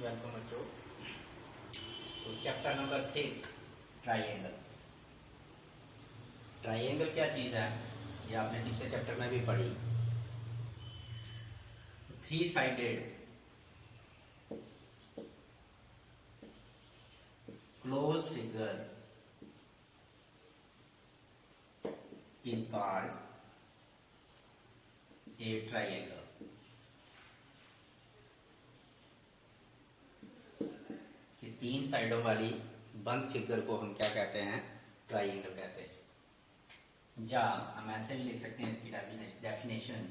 Welcome बच्चों। तो chapter number 6 triangle. Triangle क्या चीज़ है ये आपने पिछले चैप्टर में भी पढ़ी। Three sided close figure is called a triangle. कि तीन साइडों वाली बंद फिगर को हम क्या कहते हैं? ट्राइंगल कहते हैं। या हम ऐसे भी लिख सकते हैं इसकी डेफिनेशन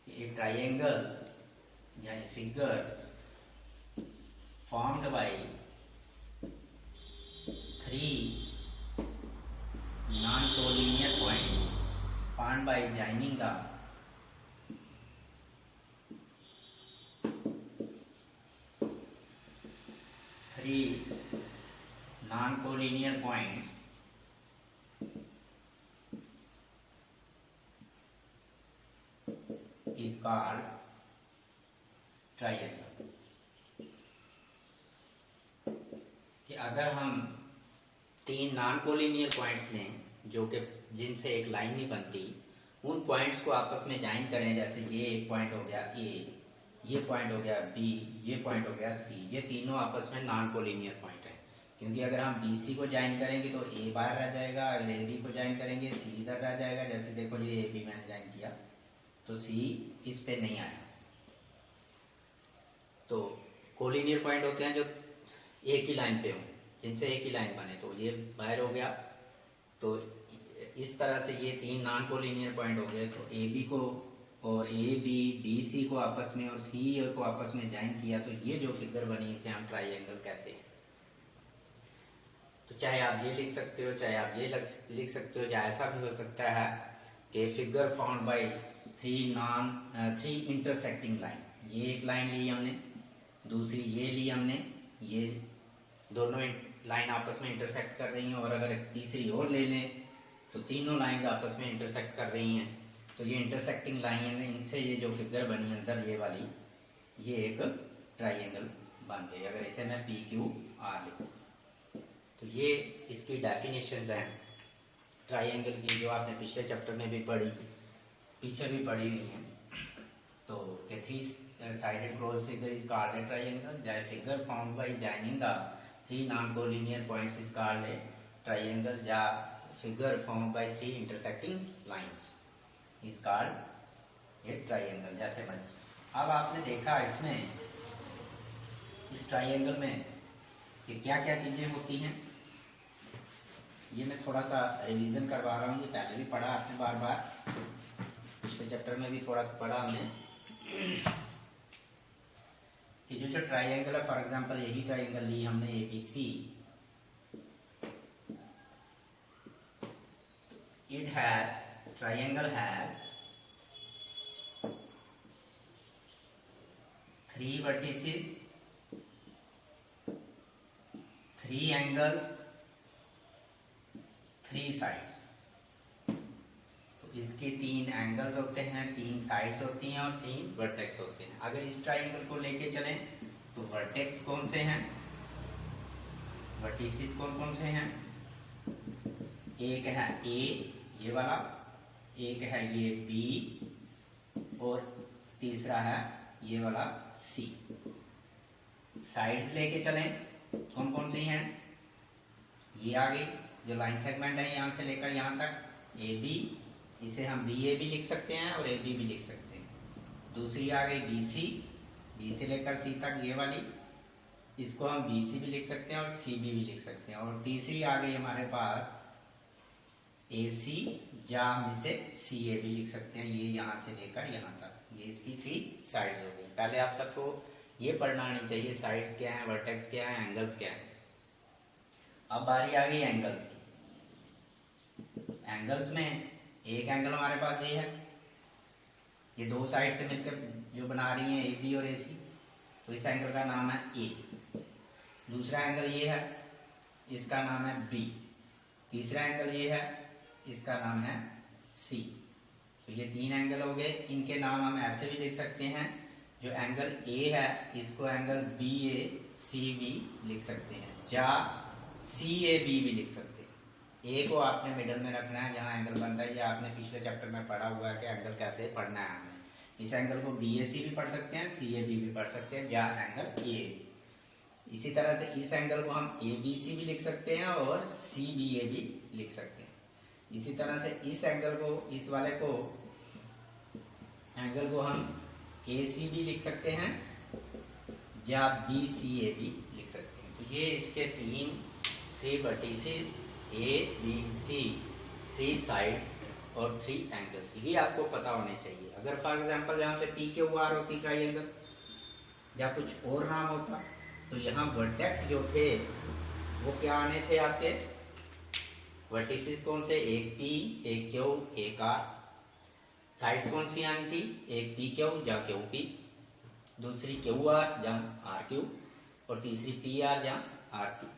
कि ए ट्राइंगल या a figure formed by three non-collinear points formed by joining the three non-collinear points is called triangle। कि अगर हम तीन नॉन कोलिनियर पॉइंट्स लें जो कि जिनसे एक लाइन नहीं बनती, उन पॉइंट्स को आपस में ज्वाइन करें। जैसे ये एक पॉइंट हो गया ए, ये पॉइंट हो गया बी, ये पॉइंट हो गया सी। ये तीनों आपस में नॉन कोलिनियर पॉइंट हैं, क्योंकि अगर हम बी सी को ज्वाइन करेंगे तो ए बाहर रह जाएगा, अगर ए बी को ज्वाइन करेंगे सी इधर रह जाएगा। जैसे देखो ये ए बी मैंने ज्वाइन किया तो सी इस पे नहीं आया। तो कोलिनियर पॉइंट होते हैं जो एक ही लाइन पे हो, जिनसे एक ही लाइन बने। तो ये बाहर हो गया। तो इस तरह से ये तीन नॉन कोलिनियर पॉइंट हो गए। तो ए बी को और ए बी बी सी को आपस में और सी को आपस में ज्वाइन किया तो ये जो फिगर बनी इसे हम ट्राइंगल कहते हैं। तो चाहे आप ये लिख सकते हो, चाहे आप ये लिख सकते हो, चाहे ऐसा भी हो सकता है कि figure found by three intersecting line. ये एक लाइन ली हमने, दूसरी ये ली हमने, ये दोनों लाइन आपस में इंटरसेक्ट कर रही हैं। और अगर तीसरी और ले लें तो तीनों लाइन आपस में इंटरसेक्ट कर रही हैं। तो ये इंटरसेक्टिंग लाइन है, इनसे ये जो फिगर बनी अंदर ये वाली, ये एक ट्राइंगल बन गई। अगर इसे मैं पी क्यू आर लिखूं तो ये इसकी डेफिनेशंस हैं ट्राइंगल की, जो आपने पिछले चैप्टर में भी पढ़ी, पीछे भी पढ़ी हुई हैं। तो three sided close figure is called a triangle. Figure found by joining the three non collinear points is called a triangle. या figure found by three intersecting lines is called a triangle. जैसे बन अब आपने देखा इसमें, इस triangle में कि क्या क्या चीजें होती हैं। ये मैं थोड़ा सा रिवीजन करवा रहा हूँ, ये पहले भी पढ़ा आपने बार बार, पिछले चैप्टर में भी थोड़ा सा पढ़ा हमने कि जो ट्राइंगल है, फॉर एग्जांपल यही ट्राइंगल ली हमने A B C. Triangle has three vertices, three angles, three sides. तो इसके तीन एंगल्स होते हैं, तीन साइड्स होती हैं और तीन वर्टेक्स होते हैं। अगर इस ट्राइंगल को लेके चलें तो वर्टेक्स कौन से हैं, वर्टिसेस कौन कौन से हैं? एक है ए, ये वाला, एक है ये बी, और तीसरा है ये वाला सी। साइड्स लेके चलें कौन कौन सी हैं? ये आगे जो लाइन सेगमेंट है यहां से लेकर यहां तक ए बी, इसे हम बी ए भी लिख सकते हैं और ए बी भी लिख सकते हैं। दूसरी आ गई बी सी, बी से लेकर सी तक ये वाली, इसको हम बी सी भी लिख सकते हैं और सी बी भी लिख सकते हैं। और तीसरी आ गई हमारे पास ए सी, या हम इसे सी ए भी लिख सकते हैं। ये यहां से लेकर यहां तक, ये इसकी थ्री साइड्स हो गई। पहले आप सबको ये पढ़ना आनी चाहिए साइड्स क्या है, वर्टेक्स क्या है, एंगल्स क्या है। अब बारी आ गई एंगल्स की। एंगल्स में एक एंगल हमारे पास ये है, ये दो साइड से मिलकर जो बना रही है ए बी और ए सी, तो इस एंगल का नाम है ए। दूसरा एंगल ये है, इसका नाम है बी। तीसरा एंगल ये है, इसका नाम है सी। तो ये तीन एंगल हो गए। इनके नाम हम ऐसे भी लिख सकते हैं, जो एंगल ए है इसको एंगल बी ए सी बी लिख सकते हैं, या सी ए बी भी लिख सकते हैं। ए को आपने मिडल में रखना है जहाँ एंगल बनता है, या आपने पिछले चैप्टर में पढ़ा हुआ है कि एंगल कैसे पढ़ना है हमें। इस एंगल को बी ए सी भी पढ़ सकते हैं, सी ए बी भी पढ़ सकते हैं, या एंगल ए बी। इसी तरह से इस एंगल को हम ए बी सी भी लिख सकते हैं और सी बी ए भी लिख सकते हैं। इसी तरह से इस एंगल को, इस वाले को एंगल को हम ए सी भी लिख सकते हैं या बी सी ए भी लिख सकते हैं। तो ये इसके three vertices A B C, 3 sides और 3 एंगल्स, ये आपको पता होने चाहिए। अगर फॉर एग्जांपल यहाँ पे पी क्यू आर होती ट्राइंगल या कुछ और नाम होता, तो यहाँ वर्टेक्स जो थे वो क्या आने थे आपके, वर्टिसेस कौन से, एक पी, एक क्यू, एक आर। साइड्स कौन सी आनी थी, एक पी क्यू या क्यू पी, दूसरी क्यू आर या आर क्यू, और तीसरी पी आर या आर क्यू।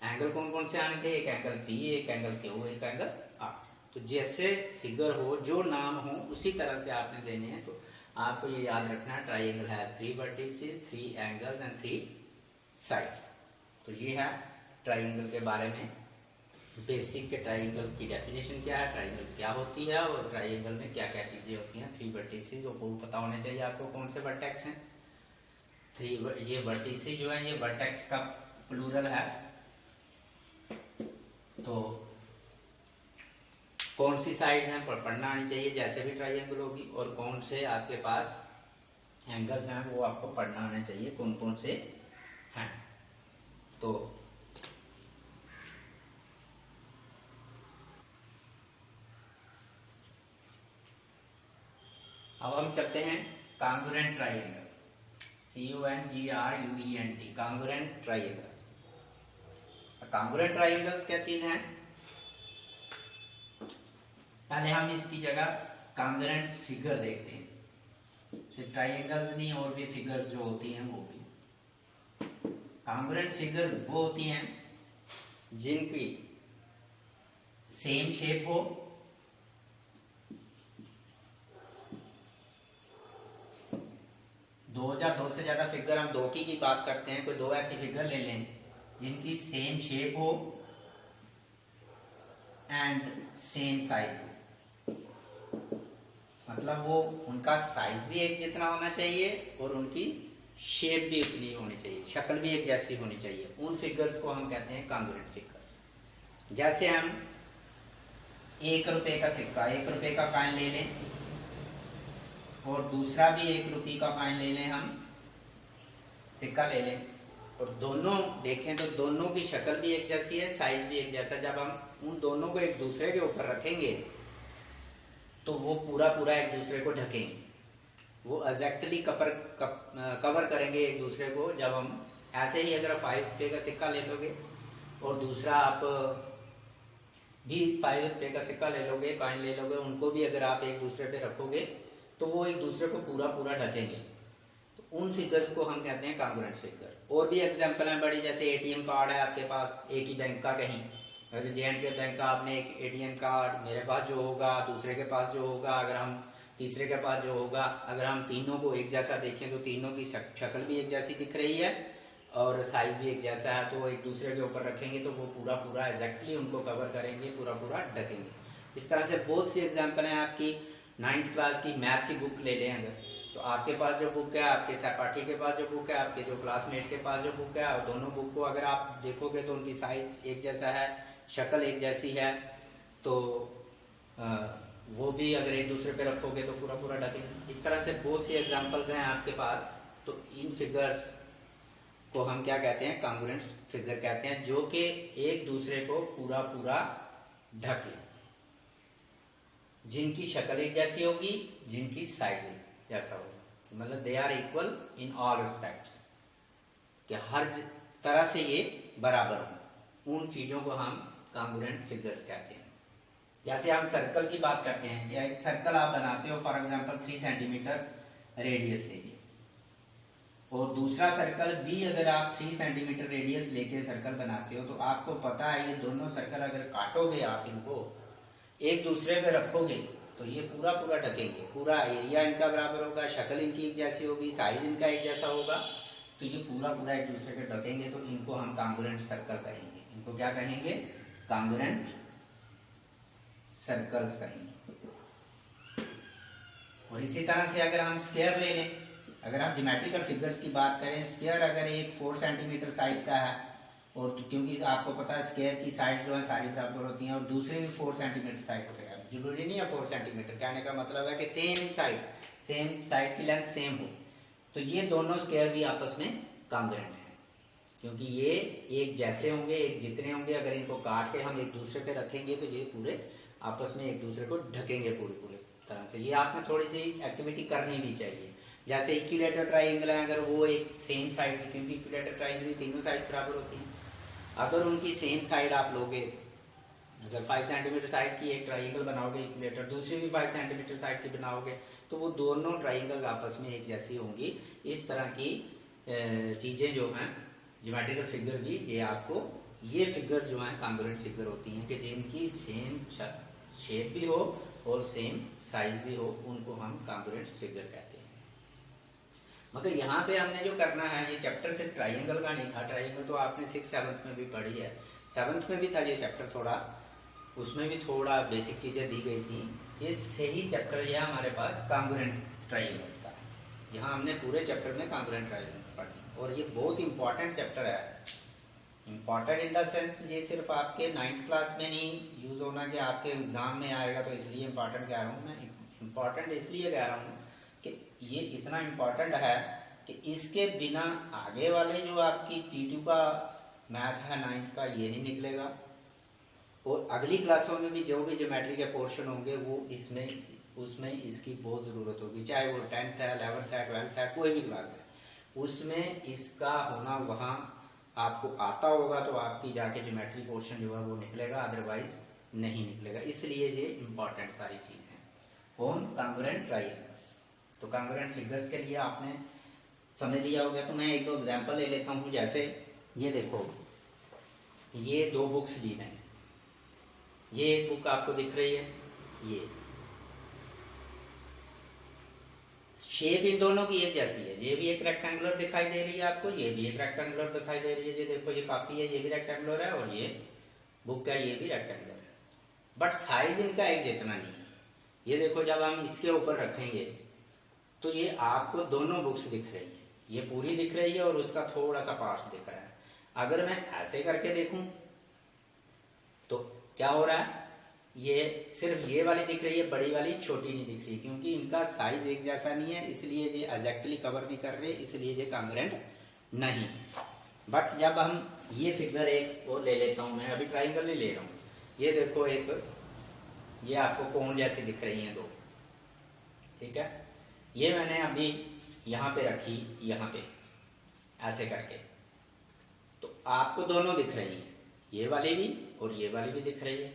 एंगल कौन कौन से आने थे, एक एंगल पी, एक एंगल क्यू, एक एंगल आर। तो जैसे फिगर हो, जो नाम हो, उसी तरह से आपने देने हैं। तो आपको ये याद रखना है, triangle has 3 vertices, 3 angles and 3 sides. तो ये है ट्राइंगल के बारे में बेसिक के, ट्राइंगल की डेफिनेशन क्या है, ट्राइंगल क्या होती है, और ट्राइंगल में क्या क्या चीजें होती हैं। 3 वर्टिसेस वो पता होने चाहिए आपको, कौन से वर्टेक्स हैं 3। ये वर्टिसेस जो है ये वर्टेक्स का प्लूरल है। तो कौन सी साइड है पढ़ना आनी चाहिए जैसे भी ट्राइंगल होगी, और कौन से आपके पास एंगल्स हैं वो आपको पढ़ना आना चाहिए, कौन कौन से हैं। तो अब हम चलते हैं congruent triangle, CONGRUENT, congruent triangles. Congruent triangles क्या चीज है, पहले हम इसकी जगह कॉन्ग्रुएंट फिगर देखते हैं। सिर्फ ट्राइंगल्स नहीं, और भी फिगर्स जो होती हैं वो भी। कॉन्ग्रुएंट फिगर वो होती हैं जिनकी सेम शेप हो, दो से ज्यादा फिगर, हम 2 की बात करते हैं, कोई 2 ऐसी फिगर ले लें जिनकी सेम शेप हो एंड सेम साइज हो। मतलब वो उनका साइज भी एक जितना होना चाहिए और उनकी शेप भी उतनी होनी चाहिए, शक्ल भी एक जैसी होनी चाहिए। उन फिगर्स को हम कहते हैं कॉन्ग्रुएंट फिगर्स। जैसे हम 1 रुपए का सिक्का, 1 रुपए का कॉइन ले लें, और दूसरा भी 1 रुपये का कॉइन ले लें, हम सिक्का ले लें, और दोनों देखें तो दोनों की शक्ल भी एक जैसी है, साइज भी एक जैसा। जब हम उन दोनों को एक दूसरे के ऊपर रखेंगे तो वो पूरा पूरा एक दूसरे को ढकेंगे, वो एग्जैक्टली कवर करेंगे एक दूसरे को। जब हम ऐसे ही अगर 5 रुपये का सिक्का ले लोगे और दूसरा आप भी 5 रुपये का सिक्का ले लोगे, कॉइन ले लोगे, उनको भी अगर आप एक दूसरे पे रखोगे तो वो एक दूसरे को पूरा पूरा ढकेंगे। तो उन फिगर्स को हम कहते हैं कॉन्ग्रुएंट फिगर। और भी एग्जांपल हैं बड़ी, जैसे एटीएम कार्ड है आपके पास एक ही बैंक का, कहीं अगर J&K बैंक का आपने एक एटीएम कार्ड, मेरे पास जो होगा, दूसरे के पास जो होगा, अगर हम तीसरे के पास जो होगा, अगर हम तीनों को एक जैसा देखें तो तीनों की शक्ल भी एक जैसी दिख रही है और साइज भी एक जैसा है, तो वो एक दूसरे के ऊपर रखेंगे तो वो पूरा पूरा एग्जैक्टली उनको कवर करेंगे, पूरा पूरा ढकेंगे। इस तरह से बहुत सी एग्जाम्पल हैं। आपकी 9th क्लास की मैथ की बुक ले लें अगर, तो आपके पास जो बुक है, आपके सहपाठी के पास जो बुक है, आपके जो क्लासमेट के पास जो बुक है, और दोनों बुक को अगर आप देखोगे तो उनकी साइज एक जैसा है, शक्ल एक जैसी है, तो वो भी अगर एक दूसरे पे रखोगे तो पूरा पूरा ढकेंगे। इस तरह से बहुत सी एग्जांपल्स हैं आपके पास। तो इन फिगर्स को हम क्या कहते हैं, कॉन्ग्रुएंट फिगर कहते हैं, जो कि एक दूसरे को पूरा पूरा ढक ले, जिनकी शक्ल एक जैसी होगी, जिनकी साइज एक जैसा होगा, मतलब they are equal in all respects, कि हर तरह से ये बराबर हो। उन चीजों को हम कॉन्ग्रुएंट फिगर्स कहते हैं। जैसे हम सर्कल की बात करते हैं, या एक सर्कल आप बनाते हो फॉर एग्जांपल 3 सेंटीमीटर रेडियस लेके, और दूसरा सर्कल भी अगर आप 3 सेंटीमीटर रेडियस लेके सर्कल बनाते हो, तो आपको पता है ये दोनों सर्कल अगर काटोगे आप इनको एक दूसरे पे रखोगे तो ये पूरा पूरा ढकेंगे, पूरा एरिया इनका बराबर होगा, शक्ल इनकी एक जैसी होगी, साइज इनका एक जैसा होगा, तो ये पूरा पूरा एक दूसरे के ढकेंगे, तो इनको हम कांग्रुएंट सर्कल कहेंगे। इनको क्या कहेंगे? कांग्रुएंट सर्कल्स कहेंगे। और इसी तरह से अगर हम स्क्वायर ले लें, अगर आप ज्योमेट्रिकल फिगर्स की बात करें, स्क्वायर अगर एक 4 सेंटीमीटर साइड का है, और क्योंकि आपको पता है स्क्वायर की साइड जो है सारी बराबर होती हैं, और दूसरे भी 4 सेंटीमीटर साइड से है, जरूरी नहीं है 4 सेंटीमीटर, कहने का मतलब है कि सेम साइड की लेंथ सेम हो, तो ये दोनों स्क्वायर भी आपस में कांग्रुएंट है, क्योंकि ये एक जैसे होंगे, एक जितने होंगे। अगर इनको काट के हम एक दूसरे पे रखेंगे तो ये पूरे आपस में एक दूसरे को ढकेंगे पूरी तरह से। ये आपने थोड़ी सी एक्टिविटी करनी भी चाहिए। जैसे इक्विलेटरल ट्राइंगल है, अगर वो एक सेम साइड की, क्योंकि इक्विलेटरल ट्राइंगल की तीनों साइड बराबर होती हैं, अगर उनकी सेम साइड आप लोगे, अगर 5 सेंटीमीटर साइड की एक ट्राइंगल बनाओगे इक्विलेटर, दूसरी भी 5 सेंटीमीटर साइड की बनाओगे, तो वो दोनों ट्राइंगल आपस में एक जैसी होंगी। इस तरह की चीज़ें जो हैं ज्योमेट्रिकल फिगर भी, ये आपको ये फिगर जो है कांग्रुएंट फिगर होती हैं कि जिनकी सेम शेप भी हो और सेम साइज भी हो, उनको हम कांग्रुएंट फिगर कहते हैं। मगर यहाँ पे हमने जो करना है, ये चैप्टर सिर्फ ट्राइंगल का नहीं था, ट्राइंगल तो आपने 6th 7th में भी पढ़ी है, 7th में भी था ये चैप्टर, थोड़ा उसमें भी थोड़ा बेसिक चीज़ें दी गई थी। ये सही चैप्टर ये हमारे पास कांग्रुएंट ट्राइंगल्स का है। यहाँ हमने पूरे चैप्टर में कांग्रुएंट ट्राइंगल पढ़ी, और ये बहुत इंपॉर्टेंट चैप्टर है। इम्पॉर्टेंट इन द सेंस ये सिर्फ आपके 9th क्लास में नहीं यूज़ होना कि आपके एग्ज़ाम में आएगा, तो इसलिए इम्पॉर्टेंट कह रहा हूँ मैं। इम्पॉर्टेंट इसलिए कह रहा हूँ कि ये इतना इम्पॉर्टेंट है कि इसके बिना आगे वाले जो आपकी T2 का मैथ है 9th का, ये नहीं निकलेगा, और अगली क्लासों में भी जो भी ज्योमेट्री के पोर्शन होंगे वो उसमें इसकी बहुत ज़रूरत होगी, चाहे वो 10th है, 11th है, 12th है, कोई भी क्लास है, उसमें इसका होना वहाँ आपको आता होगा तो आपकी जाके ज्योमेट्री पोर्शन जो है वो निकलेगा, अदरवाइज नहीं निकलेगा। इसलिए ये इम्पॉर्टेंट सारी चीज़ है। कौन? Congruent triangles. तो कांग्रुएंट फिगर्स के लिए आपने समझ लिया होगा। तो मैं एक दो एग्जांपल ले लेता हूँ। जैसे ये देखो, ये 2 बुक्स ली मैंने, ये एक बुक आपको दिख रही है, ये शेप इन दोनों की एक जैसी है, ये भी एक रेक्टेंगुलर दिखाई दे रही है आपको, ये भी एक रेक्टेंगुलर दिखाई दे रही है। ये देखो, ये कॉपी है, ये भी रेक्टेंगुलर है, और ये बुक है, ये भी रेक्टेंगुलर है, बट साइज इनका एक जितना नहीं है। ये देखो, जब हम इसके ऊपर रखेंगे तो ये आपको दोनों बुक्स दिख रही है, ये पूरी दिख रही है और उसका थोड़ा सा पार्ट्स दिख रहा है। अगर मैं ऐसे करके देखूं तो क्या हो रहा है, ये सिर्फ ये वाली दिख रही है, बड़ी वाली छोटी नहीं दिख रही, क्योंकि इनका साइज एक जैसा नहीं है, इसलिए ये एग्जैक्टली कवर नहीं कर रहे, इसलिए ये कांग्रुएंट नहीं। बट जब हम ये फिगर एक और ले लेता हूं, मैं अभी ट्राइंगल नहीं ले रहा हूं, ये देखो, एक ये आपको कोन जैसी दिख रही हैं 2, ठीक है, ये मैंने अभी यहाँ पे रखी, यहाँ पे ऐसे करके, तो आपको दोनों दिख रही है, ये वाली भी और ये वाली भी दिख रही है।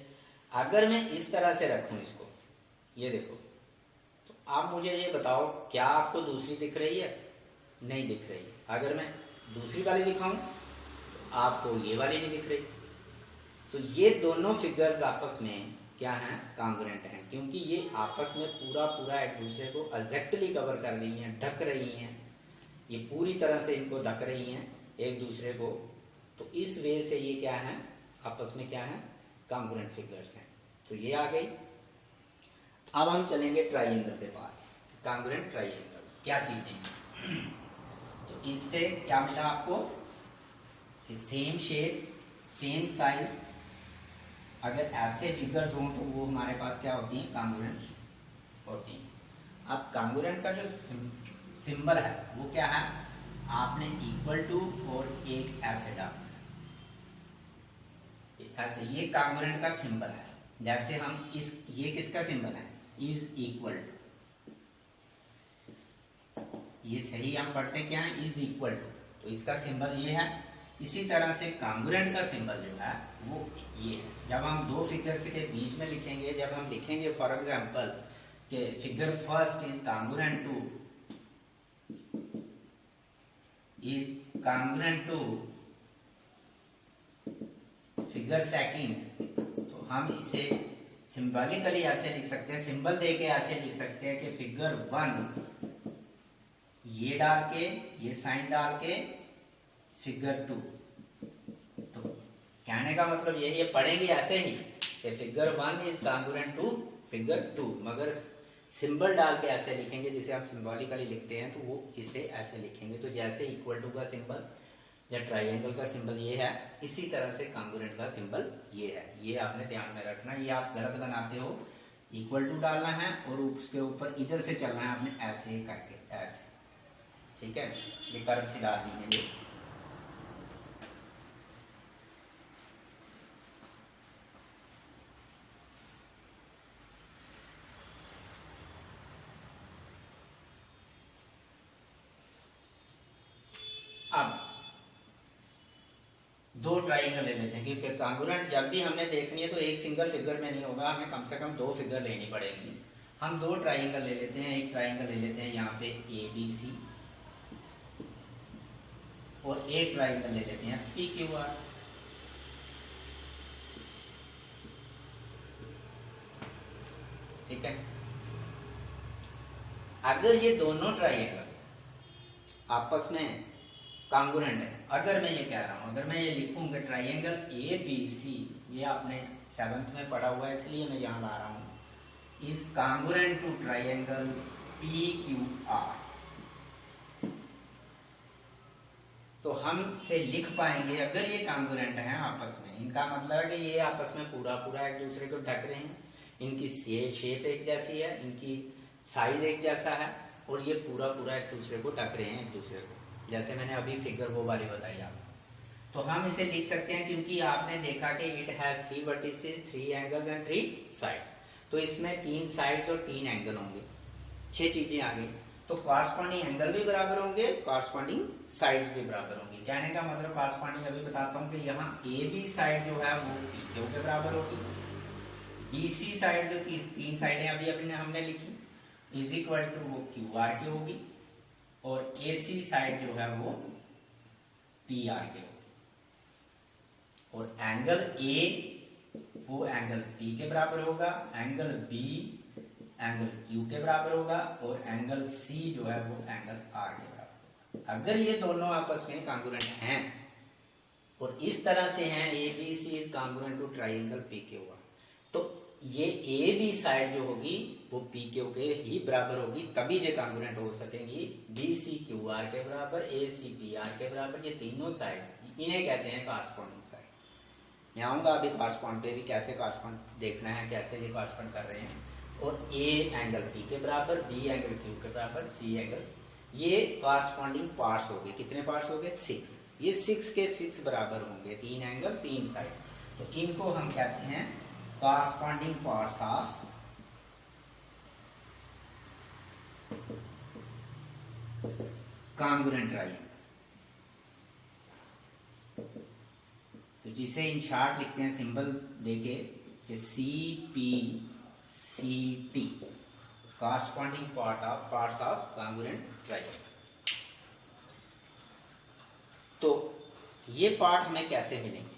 अगर मैं इस तरह से रखूं इसको, ये देखो, तो आप मुझे ये बताओ, क्या आपको दूसरी दिख रही है? नहीं दिख रही है। अगर मैं दूसरी वाली दिखाऊं तो आपको ये वाली नहीं दिख रही। तो ये दोनों फिगर्स आपस में क्या हैं? कांग्रुएंट हैं, क्योंकि ये आपस में पूरा पूरा एक दूसरे को एग्जैक्टली कवर कर रही हैं, ढक रही हैं, ये पूरी तरह से इनको ढक रही हैं एक दूसरे को। तो इस वे से ये क्या है, आपस में क्या है? कांग्रुएंट फिगर्स हैं। तो ये आ गई। अब हम चलेंगे ट्राइंगल के पास। कांग्रुएंट ट्राइंगल क्या चीजें हैं? तो इससे क्या मिला आपको कि सेम शेप, सेम साइज, अगर ऐसे फिगर्स हों तो वो हमारे पास क्या होती हैं? कांग्रुएंट्स होती हैं। अब कांग्रुएंट का जो सिंबल है वो क्या है? आपने इक्वल टू और एक ऐसे डालना, ऐसे, ये कांग्रुएंट का सिंबल है। जैसे हम ये किसका सिंबल है? इज इक्वल टू, ये सही हम पढ़ते क्या है? इज इक्वल टू, तो इसका सिंबल ये है। इसी तरह से कांग्रुएंट का सिंबल जो है वो ये है। जब हम 2 फिगर्स के बीच में लिखेंगे, जब हम लिखेंगे फॉर एग्जांपल कि figure first is congruent to, is congruent to figure second, तो हम इसे सिंबॉलिकली ऐसे लिख सकते हैं, सिंबल दे के ऐसे लिख सकते हैं कि फिगर 1 ये डाल के, ये साइन डाल के, फिगर 2। तो कहने का मतलब यही है, पढ़ेंगे ऐसे ही कि figure 1 is congruent to figure 2, मगर सिंबल डाल के ऐसे लिखेंगे जिसे आप सिंबॉलिकली लिखते हैं, तो वो इसे ऐसे लिखेंगे। तो जैसे इक्वल टू का सिंबल या ट्राइंगल का सिंबल ये है, इसी तरह से कॉन्ग्रुएंट का सिंबल ये है। ये आपने ध्यान में रखना, ये आप गलत बनाते हो। इक्वल टू डालना है और उसके ऊपर इधर से चलना है आपने, ऐसे करके, ऐसे, ठीक है। ये कर्व से डाल दी है ये। अब दो ट्राइंगल ले लेते हैं, क्योंकि कॉन्ग्रुएंट जब भी हमने देखनी है तो एक सिंगल फिगर में नहीं होगा, हमें कम से कम दो फिगर लेनी पड़ेगी। हम दो ट्राइंगल ले लेते हैं। एक ट्राइंगल ले लेते हैं यहाँ पे ABC, और एक ट्राइंगल ले लेते हैं PQR। ठीक है। अगर ये दोनों ट्राइंगल्स आपस में कॉन्ग्रुएंट है, अगर मैं ये कह रहा हूं, अगर मैं ये लिखूं कि ट्राइंगल ABC, ये आपने 7th में पढ़ा हुआ है इसलिए मैं यहां ला रहा हूं, is congruent to triangle PQR, तो हम से लिख पाएंगे अगर ये कॉन्ग्रुएंट हैं आपस में, इनका मतलब है कि ये आपस में पूरा पूरा एक दूसरे को ढक रहे हैं, इनकी शेप एक जैसी है, इनकी साइज एक जैसा है, और ये पूरा पूरा एक दूसरे को ढक रहे हैं एक दूसरे को, जैसे मैंने अभी फिगर वो वाली बताई आपको। तो हम इसे लिख सकते हैं, क्योंकि आपने देखा कि it has 3 vertices, 3 angles and 3 sides, तो इसमें 3 साइड्स और 3 एंगल होंगे, 6 चीजें आ गई। तो कॉरस्पॉन्डिंग एंगल भी बराबर होंगे, कॉरस्पॉन्डिंग साइड्स भी बराबर होंगी। कहने का मतलब कॉरस्पॉन्डिंग अभी बताता हूँ कि यहाँ AB साइड जो है वो PQ के बराबर होगी, BC साइड जो 3 साइडें अभी अभी हमने लिखी इज इक्वल टू वो QR की होगी, और AC साइड जो है वो PR के होगी, और एंगल A वो एंगल P के बराबर होगा, एंगल B एंगल Q के बराबर होगा, और एंगल C जो है वो एंगल R के बराबर होगा। अगर ये दोनों आपस में कॉन्ग्रुएंट हैं और इस तरह से हैं, ABC is congruent to triangle PQR, तो ये AB साइड जो होगी वो PQ के ही बराबर होगी, तभी ये कॉन्ग्रुएंट हो सकेंगी। BC QR के बराबर, AC PR के बराबर, ये तीनों साइड इन्हें कहते हैं कॉरस्पॉन्डिंग साइड। मैं आऊंगा अभी कॉरस्पॉन्ड पे भी, कैसे कॉरस्पॉन्ड देखना है, कैसे ये कॉरस्पॉन्ड कर रहे हैं। और A एंगल P के बराबर, B एंगल Q के बराबर, C एंगल, ये कॉरस्पॉन्डिंग पार्ट्स हो गए। कितने पार्ट्स हो गए? 6। ये 6 के 6 बराबर होंगे, 3 एंगल 3 साइड, तो इनको हम कहते हैं corresponding parts of congruent triangle. तो जिसे इन शॉर्ट लिखते हैं सिंबल देके कि CPCT, corresponding parts of congruent triangle. तो ये पार्ट हमें कैसे मिलेंगे?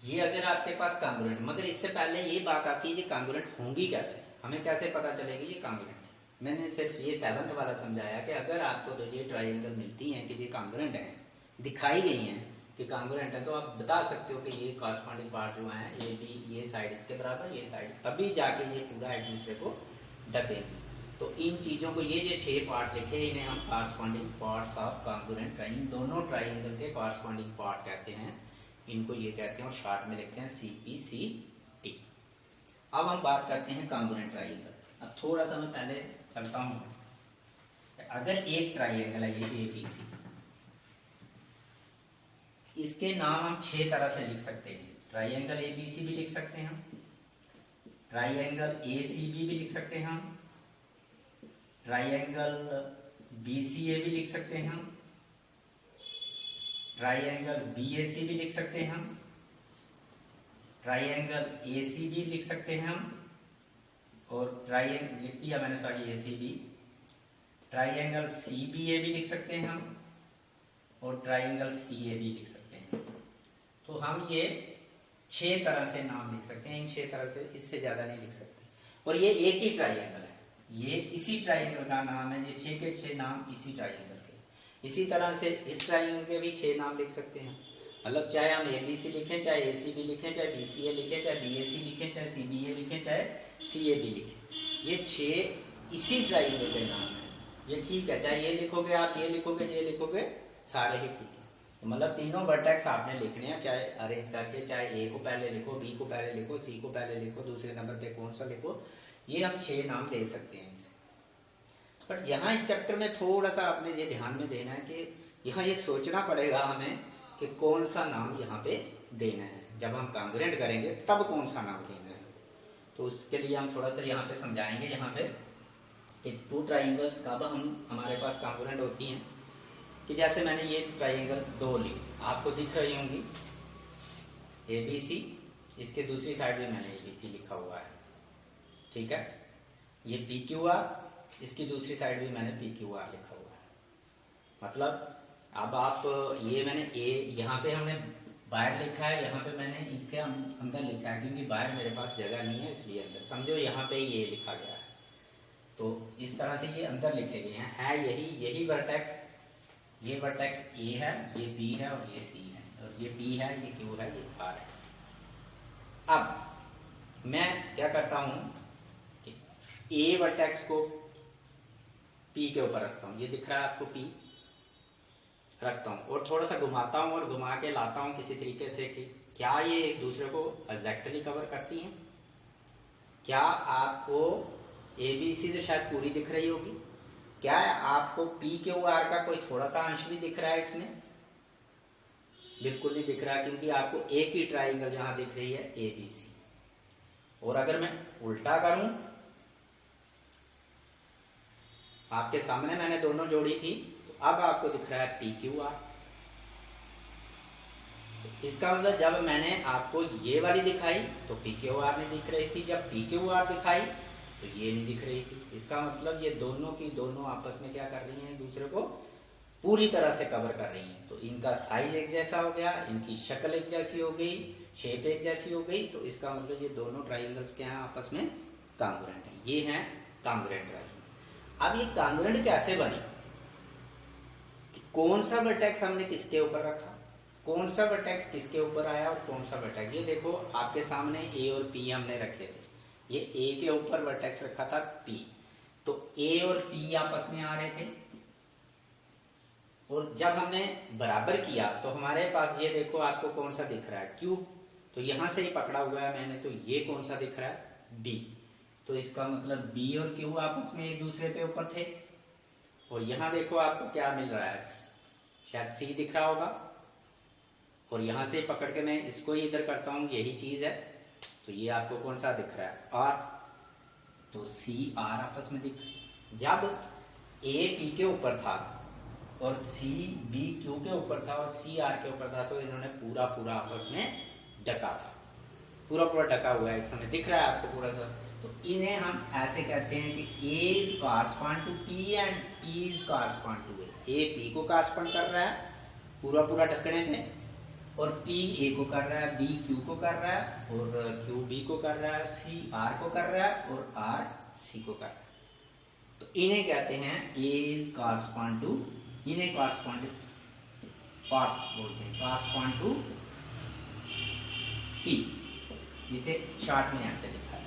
ये अगर आपके पास कॉन्ग्रुएंट, मगर इससे पहले ये बात आती है ये कॉन्ग्रुएंट होंगी कैसे, हमें कैसे पता चलेगी ये कॉन्ग्रुएंट है। मैंने सिर्फ ये 7th वाला समझाया कि अगर आपको ये ट्राइंगल मिलती हैं कि ये कॉन्ग्रुएंट है, दिखाई गई हैं कि कॉन्ग्रुएंट है, तो आप बता सकते हो कि ये कॉरस्पॉन्डिंग पार्ट जो है ये साइड इसके बराबर, ये साइड, तभी जाके ये पूरा एक दूसरे को ढकेंगे। तो इन चीज़ों को, ये 6 पार्ट लिखे, इन्हें हम corresponding parts of congruent triangle, दोनों ट्राइंगल के कॉरस्पॉन्डिंग पार्ट कहते हैं, इनको ये कहते हैं, और शॉर्ट में लिखते हैं CPCT। अब हम बात करते हैं कॉन्ग्रुएंट ट्राइंगल। अब थोड़ा सा मैं पहले चलता हूँ। अगर एक ट्राइंगल है ये ABC, इसके नाम हम 6 तरह से लिख सकते हैं। ट्राइंगल ABC भी लिख सकते हैं हम, ट्राइंगल ACB भी लिख सकते हैं हम, ट्राइंगल BCA भी लिख सकते हैं हम, ट्राइंगल BAC भी लिख सकते हैं हम, ट्राइंगल ACB लिख सकते हैं हम, और ट्राइंगल लिख दिया मैंने, सॉरी, ACB, ट्राइंगल CBA भी लिख सकते हैं हम, और ट्राइंगल CA भी लिख सकते हैं। तो हम ये 6 तरह से नाम लिख सकते हैं, इन 6 तरह से, इससे ज्यादा नहीं लिख सकते। और ये एक ही ट्राइंगल है, ये इसी ट्राइंगल का नाम है, ये 6 के 6 नाम इसी ट्राइंगल के। इसी तरह से इस ट्राइंगल के भी 6 नाम लिख सकते हैं, मतलब चाहे हम ABC लिखें, चाहे ACB लिखें, चाहे BCA लिखें, चाहे BAC लिखें, चाहे CBA लिखें, चाहे CAB लिखें, ये 6 इसी ट्राइंगल के नाम है। ये ठीक है, चाहे ये लिखोगे आप, ये लिखोगे, ये लिखोगे, सारे ही ठीक है। मतलब तीनों वर्टेक्स आपने लिखने हैं, चाहे अरेंज करके, चाहे A को पहले लिखो, B को पहले लिखो, C को पहले लिखो, दूसरे नंबर पे कौन सा लिखो, ये हम 6 नाम दे सकते हैं इनसे। बट यहाँ इस चैप्टर में थोड़ा सा आपने ये ध्यान में देना है कि यहाँ ये सोचना पड़ेगा हमें कि कौन सा नाम यहाँ पे देना है, जब हम कॉन्ग्रुएंट करेंगे तब कौन सा नाम देना है। तो उसके लिए हम थोड़ा सा यहाँ पे समझाएंगे, यहाँ पे कि 2 ट्राइंगल्स कब हमारे पास कॉन्ग्रुएंट होती हैं। कि जैसे मैंने ये ट्राइंगल 2 ली, आपको दिख रही होंगी ABC, इसके दूसरी साइड भी मैंने ABC लिखा हुआ है, ठीक है। ये PQR, इसकी दूसरी साइड भी मैंने PQR लिखा हुआ है। मतलब अब आप ये मैंने A यहाँ पे हमने बाहर लिखा है, यहाँ पे मैंने इसके अंदर लिखा है, क्योंकि बाहर मेरे पास जगह नहीं है, इसलिए अंदर समझो यहाँ पे ये लिखा गया है। तो इस तरह से ये अंदर लिखे गए हैं, है यही वर्टेक्स, ये वर्टेक्स A है, ये B है और ये C है, और ये B है, ये Q है, ये R है। अब मैं क्या करता हूं कि A वर्टेक्स को P के ऊपर रखता हूं, ये दिख रहा है आपको P, रखता हूं और थोड़ा सा घुमाता हूं और घुमा के लाता हूं किसी तरीके से कि क्या ये एक दूसरे को एग्जैक्टली कवर करती हैं। क्या आपको ABC तो शायद पूरी दिख रही होगी, क्या आपको PQR का कोई थोड़ा सा अंश भी दिख रहा है इसमें? बिल्कुल नहीं दिख रहा, क्योंकि आपको एक ही ट्राइंगल जहां दिख रही है ABC। और अगर मैं उल्टा करूं, आपके सामने मैंने दोनों जोड़ी थी, तो अब आपको दिख रहा है PQR। इसका मतलब जब मैंने आपको ये वाली दिखाई तो PQR नहीं दिख रही थी, जब PQR दिखाई तो ये नहीं दिख रही थी। इसका मतलब ये दोनों की दोनों आपस में क्या कर रही हैं, एक दूसरे को पूरी तरह से कवर कर रही हैं। तो इनका साइज एक जैसा हो गया, इनकी शक्ल एक जैसी हो गई, शेप एक जैसी हो गई। तो इसका मतलब ये दोनों ट्राइंगल्स क्या हैं, आपस में कॉन्ग्रुएंट हैं। ये हैं कॉन्ग्रुएंट ट्राइंगल। अब ये कॉन्ग्रुएंट कैसे बनी, कौन सा वर्टेक्स हमने किसके ऊपर रखा, कौन सा वर्टेक्स किसके ऊपर आया और कौन सा वर्टेक्स। ये देखो आपके सामने A और P हमने रखे थे, ये A के ऊपर वर्टेक्स रखा था P, तो A और P आपस में आ रहे थे। और जब हमने बराबर किया तो हमारे पास ये देखो आपको कौन सा दिख रहा है, Q, तो यहां से ही पकड़ा हुआ है मैंने, तो ये कौन सा दिख रहा है, B। तो इसका मतलब B और Q आपस में एक दूसरे पे ऊपर थे। और यहां देखो आपको क्या मिल रहा है, शायद C दिख रहा होगा, और यहां से पकड़ के मैं इसको ही इधर करता हूं, यही चीज है। तो ये आपको कौन सा दिख रहा है, R, तो C R आपस में दिख। जब A P के ऊपर था और C B Q के ऊपर था और C R के ऊपर था, तो इन्होंने पूरा पूरा आपस में ढका था, पूरा पूरा ढका हुआ है, इस समय दिख रहा है आपको पूरा सा। तो इन्हें हम ऐसे कहते हैं कि A is correspond to P and P is correspond to A। A P को correspond कर रहा है पूरा पूरा ढकने में, और P A को कर रहा है, B Q को कर रहा है, और Q B को कर रहा है, C R को कर रहा है, और R C को कर रहा है। तो इन्हें कहते हैं A is correspond to, इन्हें correspond to पार्ट्स बोलते हैं, correspond to P, जिसे शार्ट में ऐसे लिखा है।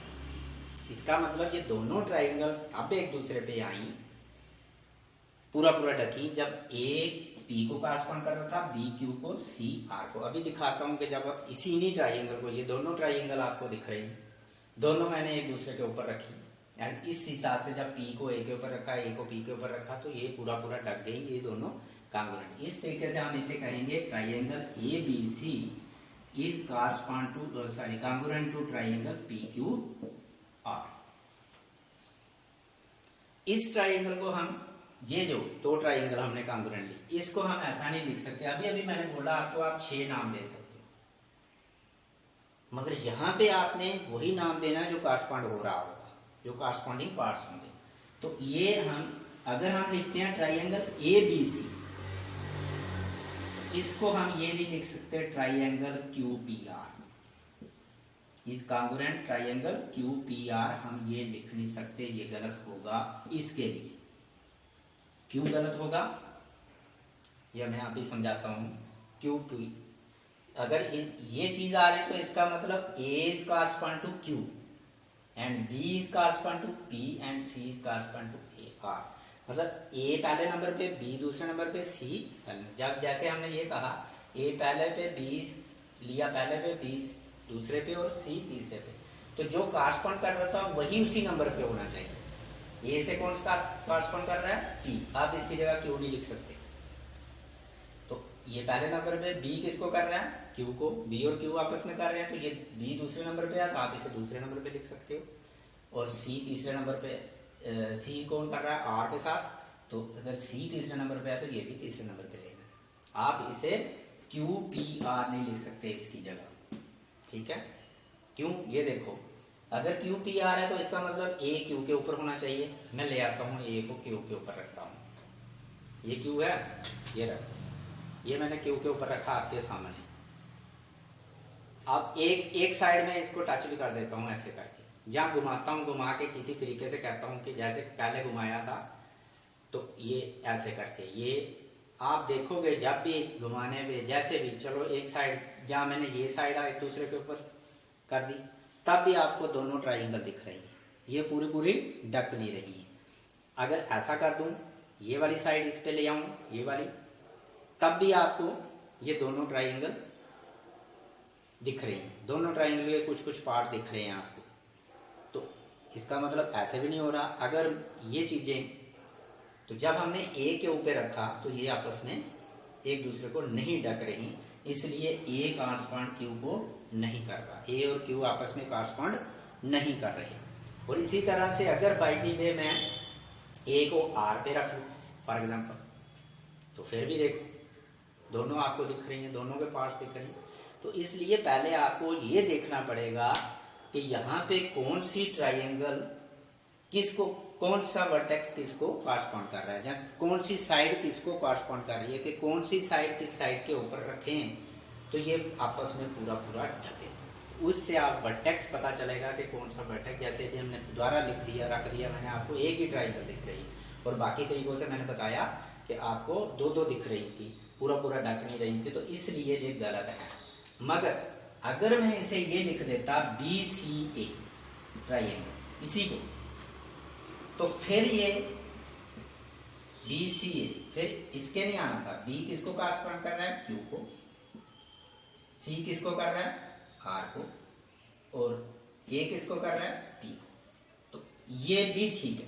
इसका मतलब ये दोनों ट्राइंगल अब एक दूसरे पे आई, पूरा पूरा ढकी, जब A P को कॉरस्पॉन्ड कर रहा था, B Q को, C R को। अभी दिखाता हूं कि जब इसी नहीं ट्राइंगल को, ये दोनों ट्राइंगल आपको दिख रही हैं, दोनों मैंने एक दूसरे के ऊपर रखी, यानी इस हिसाब से जब P को A के ऊपर रखा, A को P के ऊपर रखा, तो ये पूरा पूरा ढक गई, ये दोनों कॉन्ग्रुएंट। इस तरीके से हम इसे कहेंगे triangle ABC is correspond to, sorry, congruent to triangle PQR। इस ट्राइंगल को हम, ये जो 2 ट्राइंगल हमने कॉन्ग्रुएंट ली, इसको हम ऐसा नहीं लिख सकते। अभी अभी मैंने बोला आपको आप 6 नाम दे सकते हो, मगर यहां पे आपने वही नाम देना है जो कॉरस्पॉन्ड हो रहा होगा, जो कॉरस्पॉन्डिंग पार्ट्स होंगे। तो ये हम, अगर हम लिखते हैं ट्राइंगल ABC, इसको हम ये नहीं लिख सकते triangle QPR, is congruent triangle Q P R, हम ये लिख नहीं सकते, ये गलत होगा। इसके लिए क्यों गलत होगा यह मैं अभी समझाता हूं। क्यू पी, अगर ये चीज आ रही तो इसका मतलब A is correspond to Q and B is correspond to P and C is correspond to A R. मतलब ए पहले नंबर पे, बी दूसरे नंबर पे, सी जब जैसे हमने ये कहा ए पहले पे, बी लिया पहले पे, बी दूसरे पे और सी तीसरे पे, तो जो कॉरस्पॉन्ड कर रहा था वही उसी नंबर पे होना चाहिए। ए से कौन सा कॉरस्पॉन्ड कर रहा है? पी। आप इसकी जगह क्यू नहीं लिख सकते। तो ये पहले नंबर पे बी किसको कर रहा है? क्यू को। बी और क्यू आपस में कर रहे हैं, तो ये बी दूसरे नंबर पे है तो आप इसे दूसरे नंबर पे लिख सकते हो। और सी तीसरे नंबर पे, सी कौन कर रहा है? आर के साथ। तो अगर सी तीसरे नंबर पे है तो ये भी तीसरे नंबर पे लेना है। आप इसे क्यू पी आर नहीं लिख सकते इसकी जगह, ठीक है? क्यों? ये देखो, अगर क्यू पी आर है तो इसका मतलब ए क्यू के ऊपर होना चाहिए। मैं ले आता हूँ ए को क्यू के ऊपर रखता हूँ। ये क्यू है, ये रख, ये मैंने क्यू के ऊपर रखा आपके सामने। अब एक साइड में इसको टच भी कर देता हूँ ऐसे करके, जहां घुमाता हूँ घुमा के किसी तरीके से कहता हूँ कि जैसे पहले घुमाया था, तो ये ऐसे करके, ये आप देखोगे जब भी घुमाने में जैसे भी, चलो एक साइड जहां मैंने ये साइड एक दूसरे के ऊपर कर दी, तब भी आपको दोनों ट्राइंगल दिख रही है, ये पूरी पूरी ढक नहीं रही है। अगर ऐसा कर दूं, ये वाली साइड इस पे ले आऊं, ये वाली, तब भी आपको ये दोनों ट्राइंगल दिख रही हैं। दोनों ट्राइंगल के कुछ कुछ पार्ट दिख रहे हैं आपको। तो इसका मतलब ऐसे भी नहीं हो रहा। अगर ये चीजें, तो जब हमने ए के ऊपर रखा तो ये आपस में एक दूसरे को नहीं ढक रही, इसलिए ए कॉरस्पॉन्ड क्यू को नहीं कर रहा। ए और क्यू आपस में कॉरस्पॉन्ड नहीं कर रहे। और इसी तरह से अगर बाई दी वे मैं ए को आर पे रख लूं फॉर एग्जाम्पल, तो फिर भी देखो दोनों आपको दिख रही हैं, दोनों के पार्ट्स दिख रही हैं। तो इसलिए पहले आपको ये देखना पड़ेगा कि यहाँ पे कौन सी ट्राइंगल किसको, कौन सा वर्टेक्स किसको कॉरस्पॉन्ड कर रहा है, या कौन सी साइड किसको कॉरस्पॉन्ड कर रही है, कि कौन सी साइड किस साइड के ऊपर रखें तो ये आपस में पूरा पूरा ढके। उससे आप वर्टेक्स पता चलेगा कि कौन सा वर्टेक्स, जैसे भी हमने द्वारा लिख दिया, रख दिया मैंने, आपको एक ही ट्राइंगल दिख रही है और बाकी तरीकों से मैंने बताया कि आपको दो दो दिख रही थी, पूरा पूरा ढक नहीं रही थी, तो इसलिए ये गलत है। मगर अगर मैं इसे ये लिख देता बी सी ए ट्राइंगल इसी को, तो फिर ये बी सी ए, फिर इसके नहीं आना था। बी किसको कॉरस्पॉन्ड कर रहा है? क्यू को। सी किसको कर रहा है? आर को। और ए किसको कर रहा है? पी को। तो ये भी ठीक है,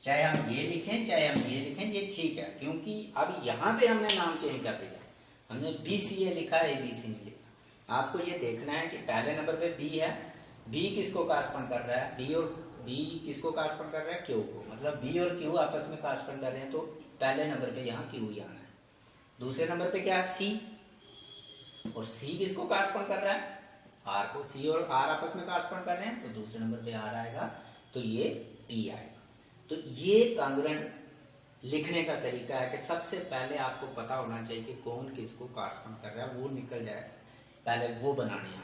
चाहे हम ये लिखें चाहे हम ये लिखें, ये ठीक है, क्योंकि अब यहां पे हमने नाम चेंज कर दिया। हमने बी सी ए लिखा है, ए बी सी नहीं लिखा। आपको ये देखना है कि पहले नंबर पे बी है, बी किसको कॉरस्पॉन्ड कर रहा है? बी और बी किसको कॉरस्पॉन्ड कर रहा है? क्यू को। मतलब बी और क्यू आपस में कॉरस्पॉन्ड कर रहे हैं, तो पहले नंबर पे यहाँ क्यू ही आना है। दूसरे नंबर पे क्या है? सी। और सी किसको कॉरस्पॉन्ड कर रहा है? आर को। सी और आर आपस में कॉरस्पॉन्ड कर रहे हैं, तो दूसरे नंबर पे आर आएगा, तो ये पी आएगा। तो ये कॉन्ग्रुएंट लिखने का तरीका है कि सबसे पहले आपको पता होना चाहिए कि कौन किसको कॉरस्पॉन्ड कर रहा है, वो निकल जाए, पहले वो बनाने हैं।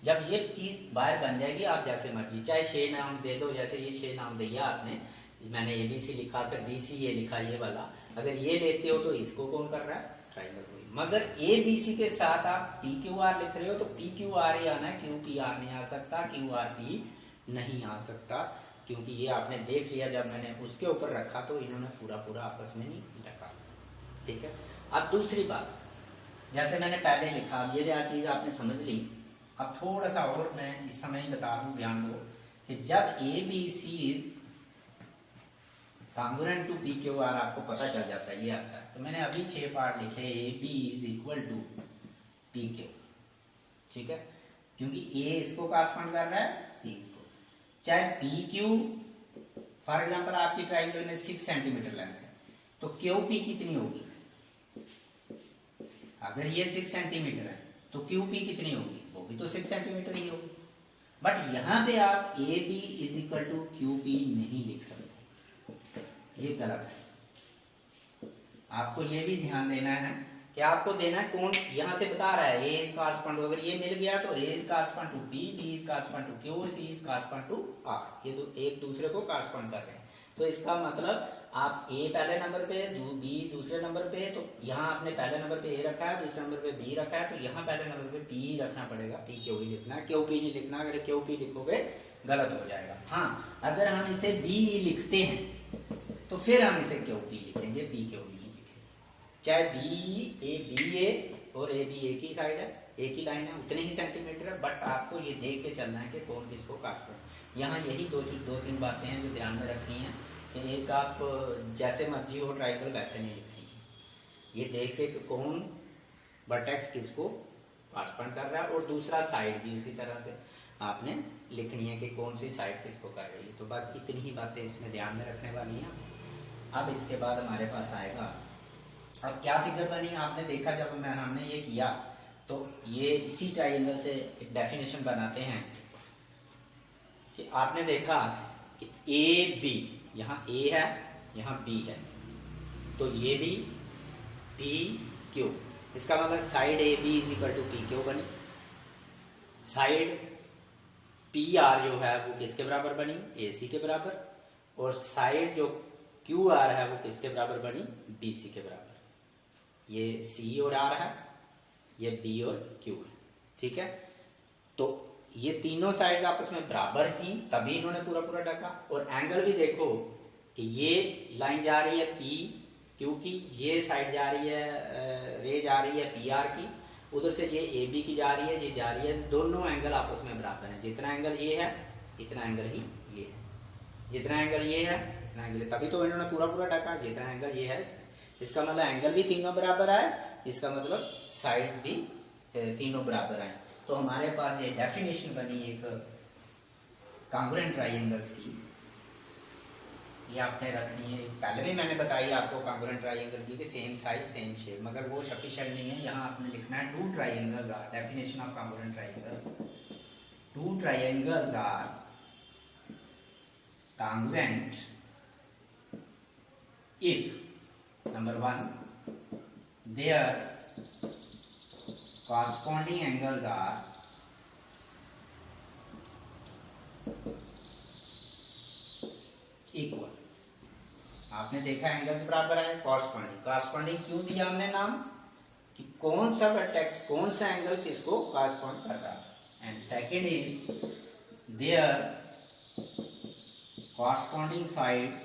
जब ये चीज बाहर बन जाएगी, आप जैसे मर्जी चाहे 6 नाम दे दो, जैसे ये 6 नाम दिया आपने, मैंने एबीसी लिखा, फिर बीसी ए लिखा, ये वाला अगर ये लेते हो तो इसको कौन कर रहा है? ट्राइंगल को। मगर ए बी सी के साथ आप पी क्यू आर लिख रहे हो तो पी क्यू आर ही आना है, क्यू पी आर नहीं आ सकता, क्यू आर पी नहीं आ सकता, क्योंकि ये आपने देख लिया जब मैंने उसके ऊपर रखा तो इन्होंने पूरा पूरा आपस में नहीं ढका। ठीक है। अब दूसरी बात, जैसे मैंने पहले लिखा, अब ये चीज आपने समझ ली। अब थोड़ा सा और मैं इस समय ही बता दूं, ध्यान दो कि जब A B C is congruent to P Q R आपको पता चल जाता है, ये आता है। तो मैंने अभी 6 पार्ट लिखे, A B is equal to P Q. ठीक है, क्योंकि ए इसको कॉरस्पॉन्ड कर रहा है, पी इसको। चाहे पी क्यू, फॉर एग्जाम्पल आपकी ट्राइंगल में 6 सेंटीमीटर लेंथ है, तो क्यू पी कितनी होगी? अगर ये 6 सेंटीमीटर है तो क्यू पी कितनी होगी? वो भी तो 6 सेंटीमीटर ही होगी। बट यहां पे आप A B is equal to Q P नहीं लिख सकते, ये गलत है। आपको ये भी ध्यान देना है कि आपको देना है कौन, यहाँ से बता रहा है ए इज कॉरस्पॉन्ड, अगर ये मिल गया तो A is correspond to B, B is correspond to Q, C is correspond to R, ये एक दूसरे को कॉरस्पॉन्ड कर रहे हैं। तो इसका मतलब आप ए पहले नंबर पे, बी दूसरे नंबर पे, तो यहाँ आपने पहले नंबर पे ए रखा है, दूसरे नंबर पे बी रखा है, तो यहाँ पहले नंबर पे पी रखना पड़ेगा, पी क्यू ही लिखना है, क्यू पी नहीं लिखना, अगर क्यू पी लिखोगे गलत हो जाएगा। हाँ, अगर हम इसे बी लिखते हैं तो फिर हम इसे क्यू पी लिखेंगे, पी क्यू नहीं लिखेंगे। चाहे बी ए और ए बी एक ही साइड है, एक ही लाइन है, उतने ही सेंटीमीटर है, बट आपको ये देख के चलना है कि कौन किसको कॉरस्पॉन्ड। यहाँ यही दो तीन बातें हैं जो ध्यान में रखनी है कि एक आप जैसे मर्जी हो ट्राइंगल वैसे नहीं लिखनी है, ये देख के कौन वर्टेक्स किसको कॉरस्पॉन्ड कर रहा है, और दूसरा साइड भी उसी तरह से आपने लिखनी है कि कौन सी साइड किसको कर रही है। तो बस इतनी ही बातें इसमें ध्यान में रखने वाली हैं। अब इसके बाद हमारे पास आएगा, अब क्या फिगर बनी आपने देखा जब हमने ये किया, तो ये इसी ट्राइंगल से एक डेफिनेशन बनाते हैं कि आपने देखा कि ए बी, यहाँ ए है यहाँ बी है, तो ये भी पी क्यू, इसका मतलब side A B is equal to P Q बनी, साइड पी आर जो है वो किसके बराबर बनी, ए सी के बराबर, और साइड जो क्यू आर है वो किसके बराबर बनी, बी सी के बराबर। ये सी और आर है, ये बी और क्यू है, ठीक है। तो ये तीनों साइड्स आपस में बराबर थी तभी इन्होंने पूरा पूरा ढका, और एंगल भी देखो कि ये लाइन जा रही है पी क्यू की, ये साइड जा रही है, रे जा रही है पी आर की, उधर से ये ए बी की जा रही है, ये जा रही है, दोनों एंगल आपस में बराबर हैं, जितना एंगल ये है इतना एंगल ही ये है, जितना एंगल ये है इतना एंगल, तभी तो इन्होंने पूरा पूरा ढका, जितना एंगल ये है, इसका मतलब एंगल भी तीनों बराबर आए, इसका मतलब साइड्स भी तीनों बराबर आए। तो हमारे पास ये डेफिनेशन बनी एक कॉन्ग्रुएंट ट्राइंगल्स की, ये आपने रखनी है। पहले भी मैंने बताई आपको कॉन्ग्रुएंट ट्राइंगल की कि सेम साइज सेम शेप, मगर वो सफिशिएंट नहीं है, यहाँ आपने लिखना है two triangles are, definition of congruent triangles, two triangles are congruent if number one their corresponding angles are equal. आपने देखा एंगल्स बराबर है, कॉरस्पॉन्डिंग, कॉरस्पॉन्डिंग क्यों दिया हमने नाम कि कौन सा वर्टेक्स कौन सा एंगल किसको कॉरस्पॉन्ड कर रहा है। And second is their corresponding sides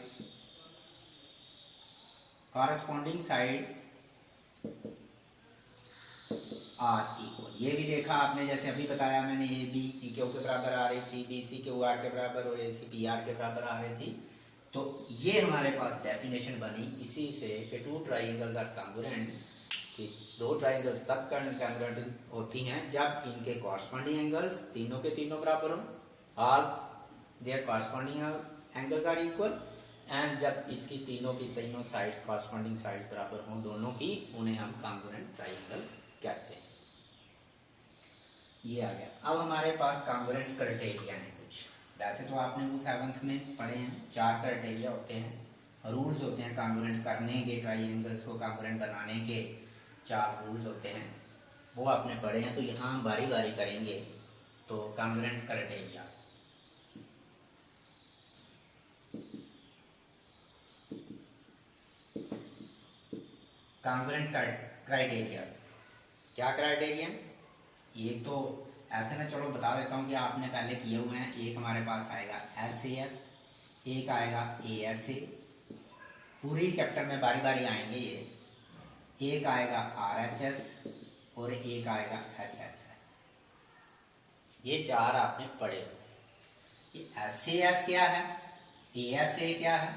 are equal। ये भी देखा आपने, जैसे अभी बताया मैंने, ए बी पी क्यू के बराबर आ रही थी, बी सी क्यू आर के बराबर, और ए सी पी आर के बराबर आ रही थी। तो ये हमारे पास डेफिनेशन बनी इसी से कि टू ट्राइंगल्स आर कॉन्ग्रुएंट, कि दो ट्राइंगल्स तब कॉन्ग्रुएंट होती हैं जब इनके कॉरस्पॉन्डिंग एंगल्स तीनों के तीनों बराबर हों, all their corresponding angles are equal, and जब इसकी तीनों की तीनों साइड्स कॉरस्पॉन्डिंग साइड्स बराबर हों दोनों की, उन्हें हम कॉन्ग्रुएंट ट्राइंगल कहते हैं। ये आ गया। अब हमारे पास कॉन्ग्रुएंट क्राइटेरिया है कुछ, वैसे तो आपने वो 7th में पढ़े हैं, 4 क्राइटेरिया होते हैं, रूल्स होते हैं कॉन्ग्रुएंट करने के, ट्राइंगल्स को कॉन्ग्रुएंट बनाने के 4 रूल्स होते हैं, वो आपने पढ़े हैं। तो यहाँ हम बारी बारी करेंगे। तो कॉन्ग्रुएंट क्राइटेरिया, कॉन्ग्रुएंट क्राइटेरियाज, क्या क्राइटेरिया, ये तो ऐसे मैं चलो बता देता हूँ कि आपने पहले किए हुए हैं। एक हमारे पास आएगा SAS, एक आएगा ASA, पूरी चैप्टर में बारी बारी आएंगे ये, एक आएगा RHS और एक आएगा SSS। ये 4 आपने पढ़े हुए। ये SAS क्या है, ASA क्या है,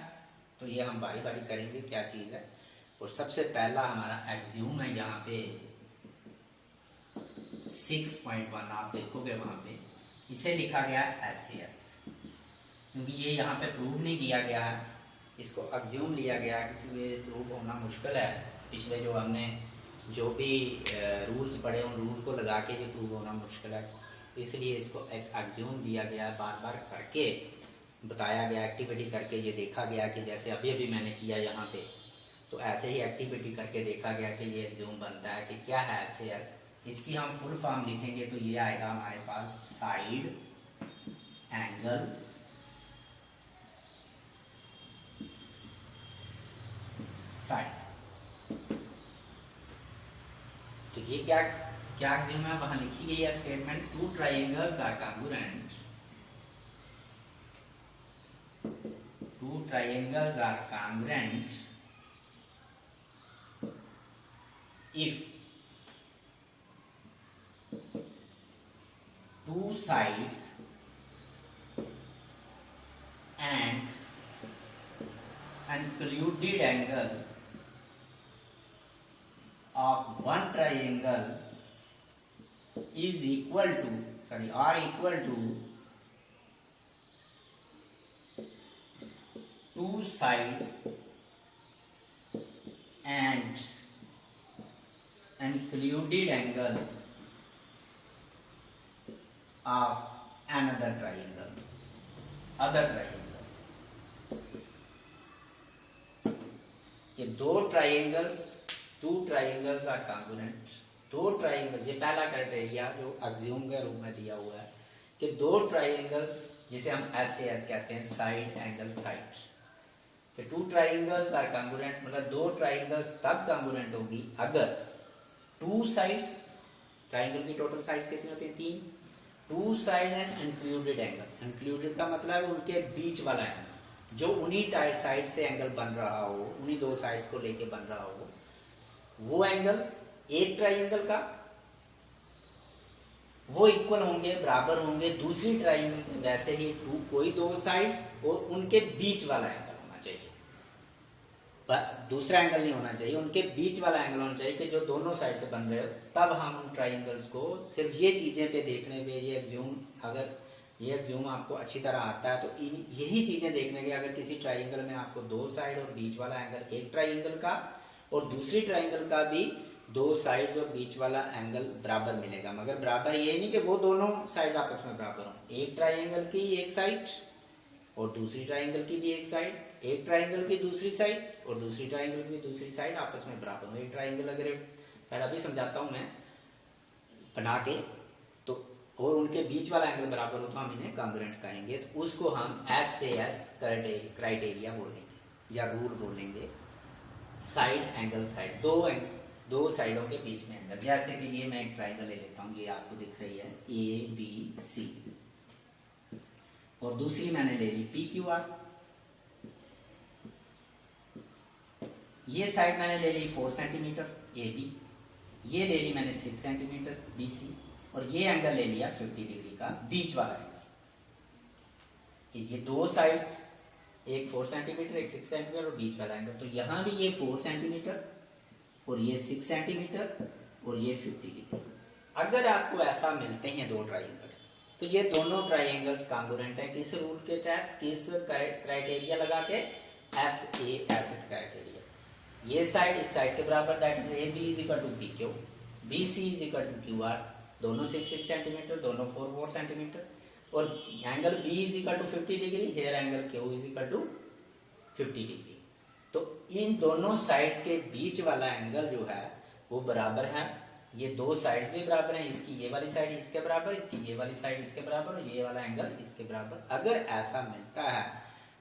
तो ये हम बारी बारी करेंगे क्या चीज़ है। और सबसे पहला हमारा एक्सियोम है यहाँ पे 6.1, आप देखोगे वहाँ पे इसे लिखा गया है SAS, क्योंकि ये यहाँ पे प्रूव नहीं किया गया है, इसको एक्सियोम लिया गया है क्योंकि ये प्रूव होना मुश्किल है। पिछले जो हमने जो भी रूल्स पढ़े उन रूल को लगा के ये प्रूव होना मुश्किल है, इसलिए इसको एक एक्सियोम दिया गया है, बार बार करके बताया गया, एक्टिविटी करके ये देखा गया कि जैसे अभी अभी मैंने किया यहाँ पे, तो ऐसे ही एक्टिविटी करके देखा गया कि ये एग्ज्यूम बनता है कि क्या है SAS। इसकी हम फुल फॉर्म लिखेंगे तो ये आएगा हमारे पास साइड एंगल साइड। तो ये क्या क्या एग्ज्यूम है, वहां लिखी गई है statement, two triangles are congruent, two triangles are congruent if two sides and included angle of one triangle is equal to are equal to two sides and included angle of another triangle, other triangle। ये दो triangles, two triangles are congruent, दो triangle, ये पहला criteria जो अक्सियोम के रूप में दिया हुआ है कि दो ट्राइंगल्स जिसे हम SAS कहते हैं, साइड एंगल साइड, कि टू ट्राइंगल्स आर कॉन्ग्रुएंट मतलब दो ट्राइंगल्स तब कॉन्ग्रुएंट होगी अगर टू साइड्स, ट्राइंगल की टोटल साइड्स कितनी होती है 3, two side and included angle, included का मतलब उनके बीच वाला एंगल जो उन्हीं साइड से एंगल बन रहा हो, उन्हीं दो साइड्स को लेके बन रहा हो, वो एंगल एक ट्राइंगल का वो इक्वल होंगे, बराबर होंगे दूसरी ट्राइंगल के, वैसे ही टू कोई दो साइड्स और उनके बीच वाला एंगल होना चाहिए, दूसरा एंगल नहीं होना चाहिए, उनके बीच वाला एंगल होना चाहिए कि जो दोनों साइड से बन रहे हो। तब हम उन ट्राइंगल्स को सिर्फ ये चीजें पे देखने पे, ये एग्ज्यूम, अगर ये एग्ज्यूम आपको अच्छी तरह आता है तो यही चीजें देखने के, अगर किसी ट्राइंगल में आपको दो साइड और बीच वाला एंगल एक ट्राइंगल का और दूसरी ट्राइंगल का भी दो साइड्स और बीच वाला एंगल बराबर मिलेगा, मगर बराबर ये नहीं कि वो दोनों साइड आपस में बराबर हों, एक ट्राइंगल की एक साइड और दूसरी ट्राइंगल की भी एक साइड, एक ट्राइंगल की दूसरी साइड और दूसरी ट्राइंगल की दूसरी साइड आपस में बराबर हो। एक ट्राइंगल अगर एक साइड अभी समझाता हूं मैं बना के, तो और उनके बीच वाला एंगल बराबर हो तो हम इन्हें कॉन्ग्रुएंट कहेंगे, तो उसको हम SAS क्राइटेरिया बोलेंगे या रूल बोलेंगे, साइड एंगल साइड, दो साइडों के बीच में एंगल। जैसे कि ये मैं एक ट्राइंगल ले लेता हूं, ये आपको दिख रही है ABC और दूसरी मैंने ले ली PQR, ये साइड मैंने ले ली 4 सेंटीमीटर AB, ये ले ली मैंने 6 सेंटीमीटर BC और ये एंगल ले लिया 50 डिग्री का बीच वाला एंगल। ये दो साइड्स, एक 4 सेंटीमीटर एक 6 सेंटीमीटर और बीच वाला एंगल, तो यहां भी ये 4 सेंटीमीटर और ये 6 सेंटीमीटर और ये 50 डिग्री। अगर आपको ऐसा मिलते हैं दो ट्राइंगल्स, तो ये दोनों ट्राइंगल्स कॉन्ग्रुएंट है किस रूल के तहत, किस क्राइटेरिया लगा के, SAS क्राइटेरिया। ये साइड इस साइड के बराबर, that is AB is equal to PQ, BC is equal to QR, दोनों 6 सेंटीमीटर, दोनों 4 सेंटीमीटर, और angle B is equal to 50 degree, here angle Q is equal to 50 degree. तो इन दोनों साइड्स के बीच वाला एंगल जो है वो बराबर है, ये दो साइड्स भी बराबर हैं, इसकी ये वाली साइड इसके बराबर, इसकी ये वाली साइड इसके बराबर और ये वाला एंगल इसके बराबर। अगर ऐसा मिलता है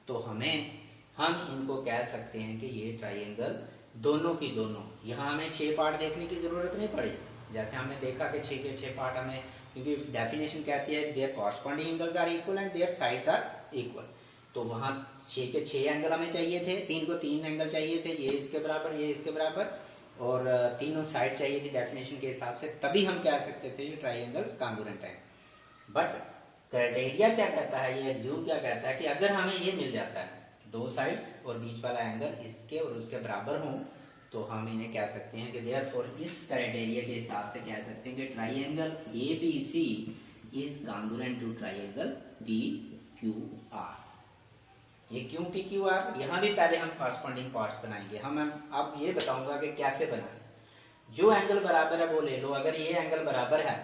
तो हम इनको कह सकते हैं कि ये ट्राइंगल दोनों की दोनों, यहाँ हमें 6 पार्ट देखने की जरूरत नहीं पड़ी, जैसे हमने देखा कि 6 के 6 पार्ट हमें, क्योंकि डेफिनेशन कहती है their corresponding angles are equal and their sides are equal, तो वहां 6 के 6 एंगल हमें चाहिए थे, 3 को 3 एंगल चाहिए थे, ये इसके बराबर ये इसके बराबर, और तीनों साइड चाहिए थी डेफिनेशन के हिसाब से, तभी हम कह सकते थे ये ट्राइंगल्स कॉन्ग्रुएंट हैं। बट क्राइटेरिया क्या कहता है, ये एग्ज्यूम क्या कहता है कि अगर हमें ये मिल जाता है दो साइड्स और बीच वाला एंगल इसके और उसके बराबर हो, तो हम इन्हें कह सकते हैं कि देयरफॉर इस क्राइटेरिया के हिसाब से कह सकते हैं कि triangle ABC is congruent to triangle PQR। ये क्यों PQR, यहाँ भी पहले हम कॉरस्पॉन्डिंग पार्ट्स बनाएंगे। हम अब ये बताऊंगा कि कैसे बनाएं। जो एंगल बराबर है वो ले लो, अगर ये एंगल बराबर है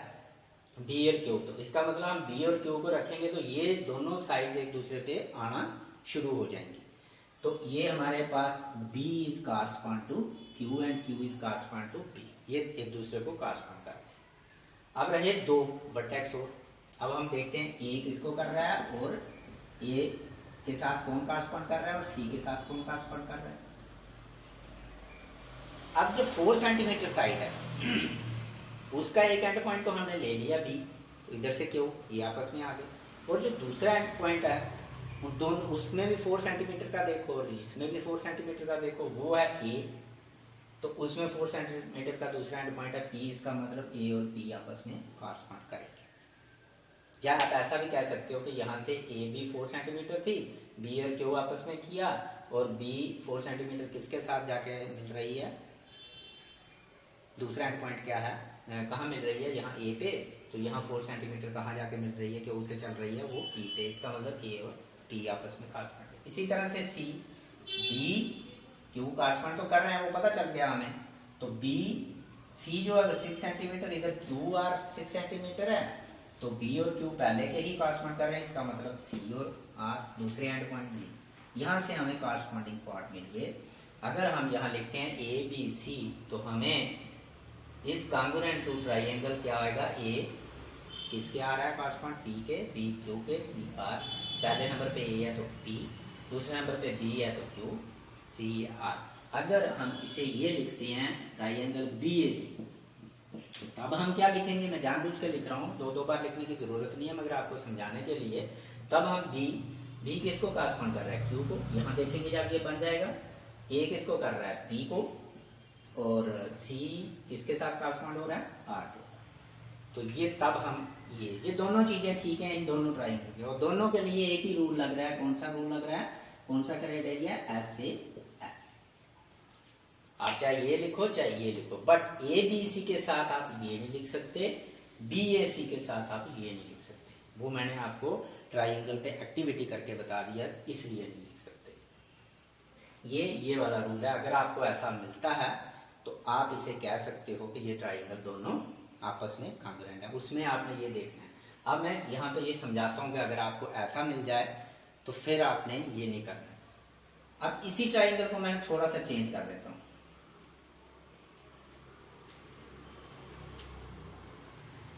B और Q, तो इसका मतलब हम B और Q को रखेंगे तो ये दोनों साइड्स एक दूसरे पे आना शुरू हो जाएंगी। तो ये हमारे पास B is correspond to Q and Q is correspond to B, ये एक दूसरे को कॉरस्पॉन्ड कर रहे हैं। अब रहे दो वर्टेक्स और, अब हम देखते हैं A किसको कर रहा है और A के साथ कौन कॉरस्पॉन्ड कर रहा है और C के साथ कौन कॉरस्पॉन्ड कर रहा है। अब जो 4 सेंटीमीटर साइड है उसका एक एंड पॉइंट तो हमने ले लिया B, तो इधर से क्यों ये आपस में आ गए, और जो दूसरा एंड पॉइंट है उन दोनों, उसमें भी 4 सेंटीमीटर का देखो और इसमें भी 4 सेंटीमीटर का देखो, वो है A, तो उसमें 4 सेंटीमीटर का दूसरा एंड पॉइंट है P, इसका मतलब A और P आपस में कॉरस्पॉन्ड करेंगे। या आप ऐसा भी कह सकते हो कि यहाँ से A भी 4 सेंटीमीटर थी, B और Q आपस में किया, और B 4 सेंटीमीटर किसके साथ जाके मिल रही है, दूसरा एंड पॉइंट क्या है, कहाँ मिल रही है, यहाँ A पे, तो यहाँ 4 सेंटीमीटर कहाँ जाके मिल रही है, Q से चल रही है वो P पे, इसका मतलब A और P आपस में कॉरस्पॉन्ड है। इसी तरह से C, B Q कॉरस्पॉन्ड तो कर रहे हैं, वो पता चल गया हमें, तो B C जो है 6 सेंटीमीटर, इधर Q और 6 सेंटीमीटर है, तो B और Q पहले के ही कॉरस्पॉन्ड कर रहे हैं, इसका मतलब C और R दूसरे एंड पॉइंट लिए, यहाँ से हमें कॉरस्पॉन्डिंग पार्ट मिल गए। अगर हम यहाँ लिखते हैं ABC, तो हमें इस कॉन्ग्रुएंट टू ट्राइंगल क्या आएगा, A किसके आ रहा है कॉरस्पॉन्ड, P के, B Q के, C R, पहले नंबर पे A है तो P, दूसरे नंबर पे B है तो Q, C R। अगर हम इसे ये लिखते हैं ट्राइंगल BAC, तब हम क्या लिखेंगे, मैं जानबूझ के लिख रहा हूँ, दो बार लिखने की जरूरत नहीं है मगर आपको समझाने के लिए। तब हम B किसको कॉरस्पॉन्ड कर रहा है, Q को, यहाँ देखेंगे जब ये बन जाएगा। A किसको कर रहा है, P को, और C किसके साथ कॉरस्पॉन्ड हो रहा है, R के साथ। तो ये तब हम ये दोनों चीजें ठीक है इन दोनों ट्राइंगल की, और दोनों के लिए एक ही रूल लग रहा है, कौन सा रूल लग रहा है, कौन सा क्राइटेरिया, S से S। आप चाहे ये लिखो चाहे ये लिखो, बट ABC के साथ आप ये नहीं लिख सकते, BAC के साथ आप ये नहीं लिख सकते, वो मैंने आपको ट्राइंगल पे एक्टिविटी करके बता दिया, इसलिए नहीं लिख सकते। ये वाला रूल है, अगर आपको ऐसा मिलता है तो आप इसे कह सकते हो कि ये ट्राइंगल दोनों आपस में कॉन्ग्रुएंट है, उसमें आपने ये देखना है। अब मैं यहाँ पे ये समझाता हूँ कि अगर आपको ऐसा मिल जाए तो फिर आपने ये नहीं करना है। अब इसी ट्राइंगल को मैं थोड़ा सा चेंज कर देता हूँ,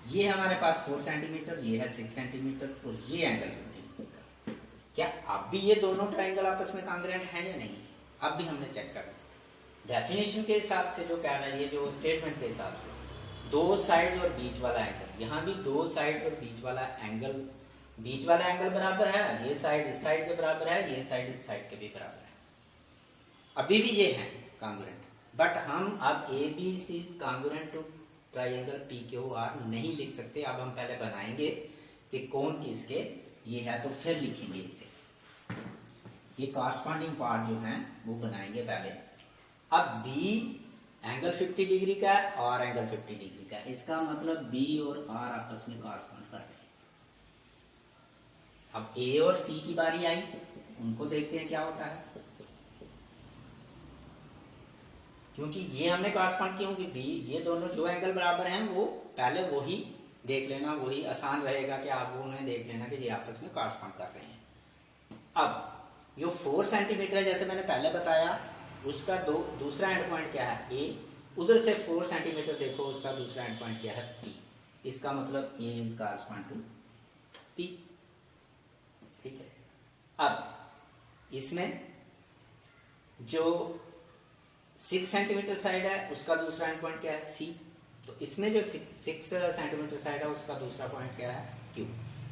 ये हमारे पास 4 सेंटीमीटर, ये है 6 सेंटीमीटर, और ये एंगल 50 डिग्री का। क्या अब भी ये दोनों ट्राइंगल आपस में कॉन्ग्रुएंट है या नहीं, अब भी हमने चेक करना है। डेफिनेशन के हिसाब से जो कह रहा है, ये जो स्टेटमेंट के हिसाब से, दो साइड और बीच वाला एंगल, यहाँ भी दो साइड और बीच वाला एंगल बराबर है, ये साइड इस साइड के बराबर है, ये साइड इस साइड के भी बराबर है, अभी भी ये है कॉन्ग्रुएंट। बट हम अब ABC is congruent to triangle PQR नहीं लिख सकते। अब हम पहले बनाएंगे कि कौन किसके ये है, तो फिर लिखेंगे इसे, ये कॉरस्पॉन्डिंग पार्ट जो है वो बनाएंगे पहले। अब B एंगल 50 डिग्री का है और एंगल 50 डिग्री का है, इसका मतलब B और R आपस में कॉरस्पॉन्ड कर रहे हैं। अब A और C की बारी आई, उनको देखते हैं क्या होता है, क्योंकि ये हमने कॉरस्पॉन्ड किया कि B, ये दोनों जो एंगल बराबर हैं वो पहले वही देख लेना, वही आसान रहेगा कि आप उन्हें देख लेना कि ये आपस में कॉरस्पॉन्ड कर रहे हैं। अब ये 4 सेंटीमीटर जैसे मैंने पहले बताया, उसका दूसरा एंड पॉइंट क्या है, A, उधर से 4 सेंटीमीटर देखो, उसका दूसरा एंड पॉइंट क्या है, P, इसका मतलब A is correspond to P, ठीक है। अब इसमें जो 6 सेंटीमीटर साइड है उसका दूसरा एंड पॉइंट क्या है, C, तो इसमें जो 6 सेंटीमीटर साइड है उसका दूसरा पॉइंट क्या है, Q,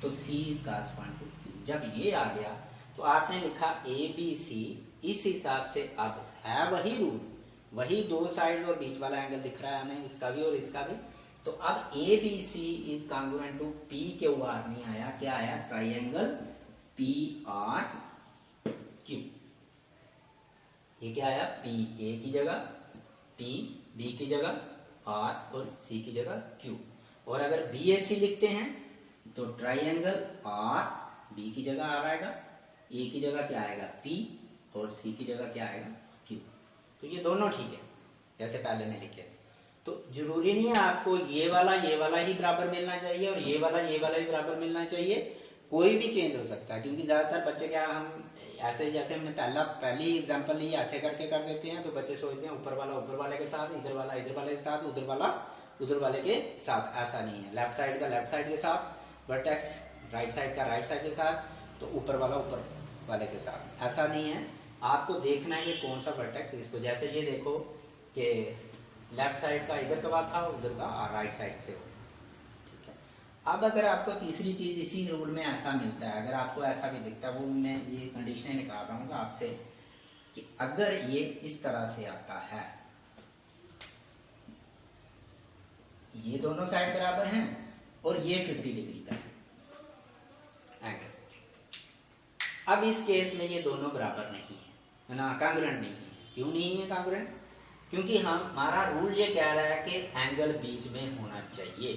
तो C is correspond to Q। जब ये आ गया तो आपने लिखा ABC, इस हिसाब से अब है वही रूल, वही दो साइड और बीच वाला एंगल दिख रहा है हमें, इसका भी और इसका भी, तो अब ABC is congruent to PQR नहीं आया, क्या आया, ट्राइंगल PRQ। ये क्या आया, P A की जगह, P B की जगह, R और C की जगह Q। और अगर BAC लिखते हैं तो ट्राइंगल R B की जगह आ आएगा, A की जगह क्या आएगा, P, और C की जगह क्या आएगा, Q। तो ये दोनों ठीक है जैसे पहले में लिखे थे। तो जरूरी नहीं है आपको ये वाला ही बराबर मिलना चाहिए और ये वाला ही बराबर मिलना चाहिए। कोई भी चेंज हो सकता है, क्योंकि ज़्यादातर बच्चे क्या, हम ऐसे जैसे हमने पहली एग्जांपल ली ऐसे करके कर देते हैं, तो बच्चे सोचते हैं ऊपर वाला ऊपर वाले के साथ, इधर वाला इधर वाले के साथ, उधर वाला उधर वाले के साथ। ऐसा नहीं है, लेफ्ट साइड का लेफ्ट साइड के साथ वर्टेक्स, राइट साइड का राइट साइड के साथ, तो ऊपर वाला ऊपर वाले के साथ। ऐसा नहीं है, आपको देखना है ये कौन सा वर्टेक्स। इसको जैसे ये देखो कि लेफ्ट साइड का इधर का था, उधर का राइट साइड से हो। ठीक है, अब अगर आपको तीसरी चीज इसी रूल में ऐसा मिलता है, अगर आपको ऐसा भी दिखता है, वो मैं ये कंडीशन निकाल रहा हूँ आपसे कि अगर ये इस तरह से आता है, ये दोनों साइड बराबर हैं और ये 50 डिग्री का है एंगल। अब इस केस में ये दोनों बराबर नहीं है ना, कांग्रुएंट नहीं है। क्यों नहीं है कांग्रुएंट? क्योंकि हमारा रूल ये कह रहा है कि एंगल बीच में होना चाहिए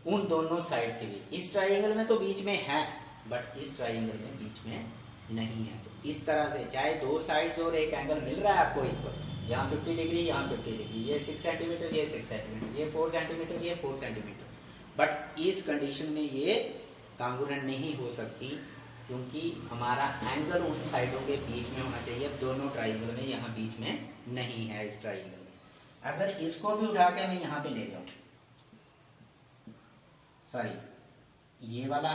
उन दोनों साइड्स के बीच। इस ट्राइंगल में तो बीच में है, बट इस ट्राइंगल में बीच में नहीं है। तो इस तरह से चाहे दो साइड्स और एक एंगल मिल रहा है आपको इक्वल, यहाँ 50 डिग्री यहाँ 50 डिग्री, ये 6 सेंटीमीटर ये 6 सेंटीमीटर, ये 4 सेंटीमीटर ये 4 सेंटीमीटर, बट इस कंडीशन में ये कांग्रुएंट नहीं हो सकती, क्योंकि हमारा एंगल उन साइडों के बीच में होना चाहिए। दोनों ट्राइंगल में यहाँ बीच में नहीं है इस ट्राइंगल में। अगर इसको भी उठा के मैं यहाँ पे ले जाऊं, सॉरी ये वाला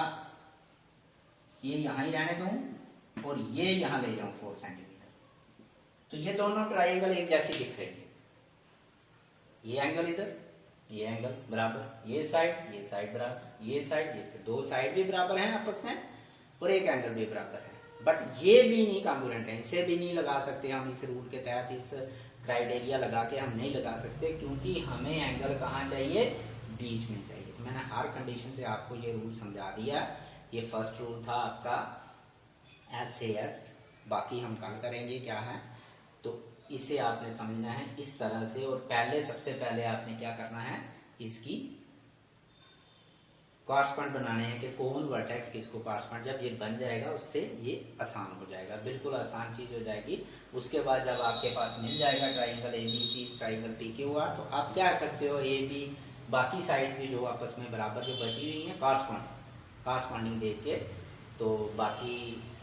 ये यहाँ ही रहने दूं और ये यहाँ ले जाऊं 4 सेंटीमीटर, तो ये दोनों ट्राइंगल एक जैसी दिख रही है। ये एंगल इधर, ये एंगल बराबर, ये साइड बराबर, ये साइड, ये दो साइड भी बराबर हैं आपस में और एक एंगल भी बराबर है, बट ये भी नहीं कांग्रुएंट है। इसे भी नहीं लगा सकते हम इस रूल के तहत, इस क्राइटेरिया लगा के हम नहीं लगा सकते, क्योंकि हमें एंगल कहाँ चाहिए, बीच में चाहिए। तो मैंने हर कंडीशन से आपको ये रूल समझा दिया। ये फर्स्ट रूल था आपका SAS, बाकी हम कल करेंगे क्या है, तो इसे आपने समझना है इस तरह से। और सबसे पहले आपने क्या करना है, इसकी कॉरस्पॉन्ड बनाने हैं कि कौन वर्टेक्स किसको कॉरस्पॉन्ड। जब ये बन जाएगा उससे ये आसान हो जाएगा, बिल्कुल आसान चीज हो जाएगी। उसके बाद जब आपके पास मिल जाएगा ट्राइंगल ABC, ट्राइंगल PQR, तो आप कह सकते हो AB, बाकी साइड्स भी जो आपस में बराबर जो बची हुई हैं कॉरस्पॉन्डिंग देख के, तो बाकी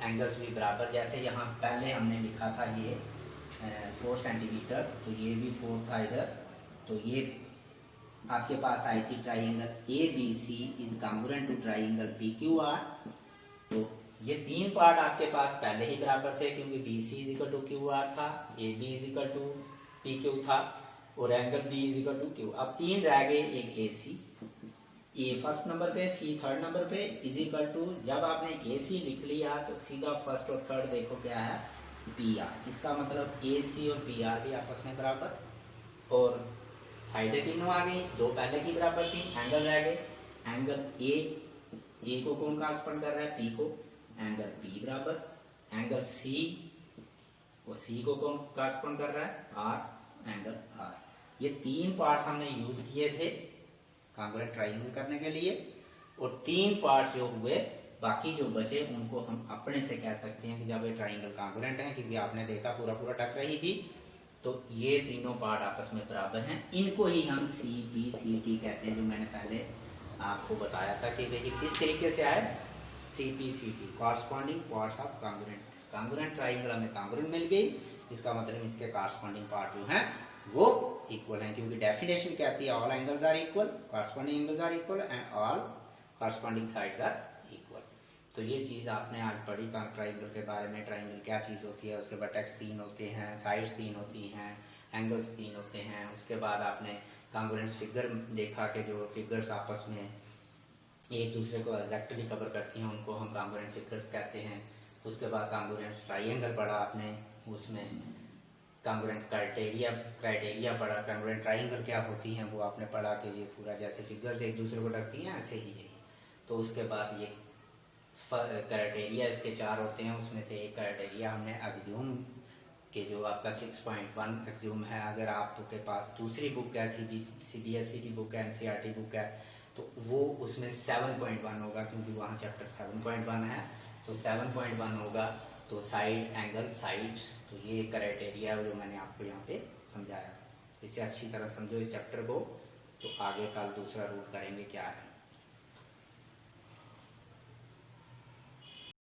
एंगल्स भी बराबर। जैसे यहाँ पहले हमने लिखा था ये 4 सेंटीमीटर, तो ये भी 4 था इधर, तो ये आपके पास आई थी triangle ABC is congruent to triangle PQR। तो ये तीन पार्ट आपके पास पहले ही बराबर थे, क्योंकि BC is equal to QR था, AB is equal to PQ था और angle B is equal to Q। अब तीन रह गए, एक AC, A फर्स्ट नंबर पे, C थर्ड नंबर पे, इज इक्वल टू, जब आपने AC लिख लिया तो सीधा फर्स्ट और थर्ड देखो क्या है, PR। इसका मतलब AC और PR भी आपस में बराबर, और साइडें तीनों आ गई, दो पहले की बराबर थी, एंगल रह गए। एंगल ए को कौन कॉरस्पॉन्ड कर रहा है, P को, एंगल B बराबर, एंगल C और C को कौन कॉरस्पॉन्ड कर रहा है, R, एंगल R। ये तीन पार्ट्स हमने यूज किए थे कांग्रुएंट ट्राइंगल करने के लिए, और तीन पार्ट्स जो हुए, बाकी जो बचे उनको हम अपने से कह सकते हैं कि जब ये ट्राइंगल कांग्रुएंट है, क्योंकि आपने देखा पूरा पूरा टक रही थी, तो ये तीनों पार्ट आपस में बराबर हैं। इनको ही हम CPCT कहते हैं, जो मैंने पहले आपको बताया था कि देखिए किस तरीके से आए, CPCT, corresponding parts of congruent. Congruent triangle हमें कांग्रुएंट मिल गई, इसका मतलब इसके कॉरस्पॉन्डिंग पार्ट जो हैं वो इक्वल हैं, क्योंकि डेफिनेशन कहती है all angles are equal, corresponding angles are equal and all corresponding sides are equal. तो ये चीज़ आपने आज पढ़ी ट्राइंगल के बारे में, ट्राइंगल क्या चीज़ होती है, उसके वर्टेक्स 3 होते हैं, साइड्स 3 होती हैं, एंगल्स 3 होते हैं। उसके बाद आपने कांग्रुएंस फिगर देखा कि जो फिगर्स आपस में एक दूसरे को एग्जैक्टली कवर करती हैं, उनको हम कांग्रुएंट फिगर्स कहते हैं। उसके बाद कांग्रुएंट ट्राइंगल पढ़ा आपने, उसमें कांग्रुएंट क्राइटेरिया पढ़ा, कांग्रुएंट ट्राइंगल क्या होती हैं वो आपने पढ़ा कि ये पूरा जैसे फिगर्स एक दूसरे को ढकती हैं ऐसे ही यही। तो उसके बाद ये क्राइटेरिया इसके 4 होते हैं, उसमें से एक क्राइटेरिया हमने एक्सियोम के, जो आपका 6.1 एक्सियोम है, अगर आपके पास दूसरी बुक है, CBSE की बुक है, NCERT बुक है, तो वो उसमें 7.1 होगा, क्योंकि वहाँ चैप्टर 7.1 है, तो 7.1 होगा। तो साइड एंगल साइड, तो ये क्राइटेरिया जो मैंने आपको यहाँ पे समझाया, इसे अच्छी तरह समझो इस चैप्टर को, तो आगे कल दूसरा रूल करेंगे क्या है।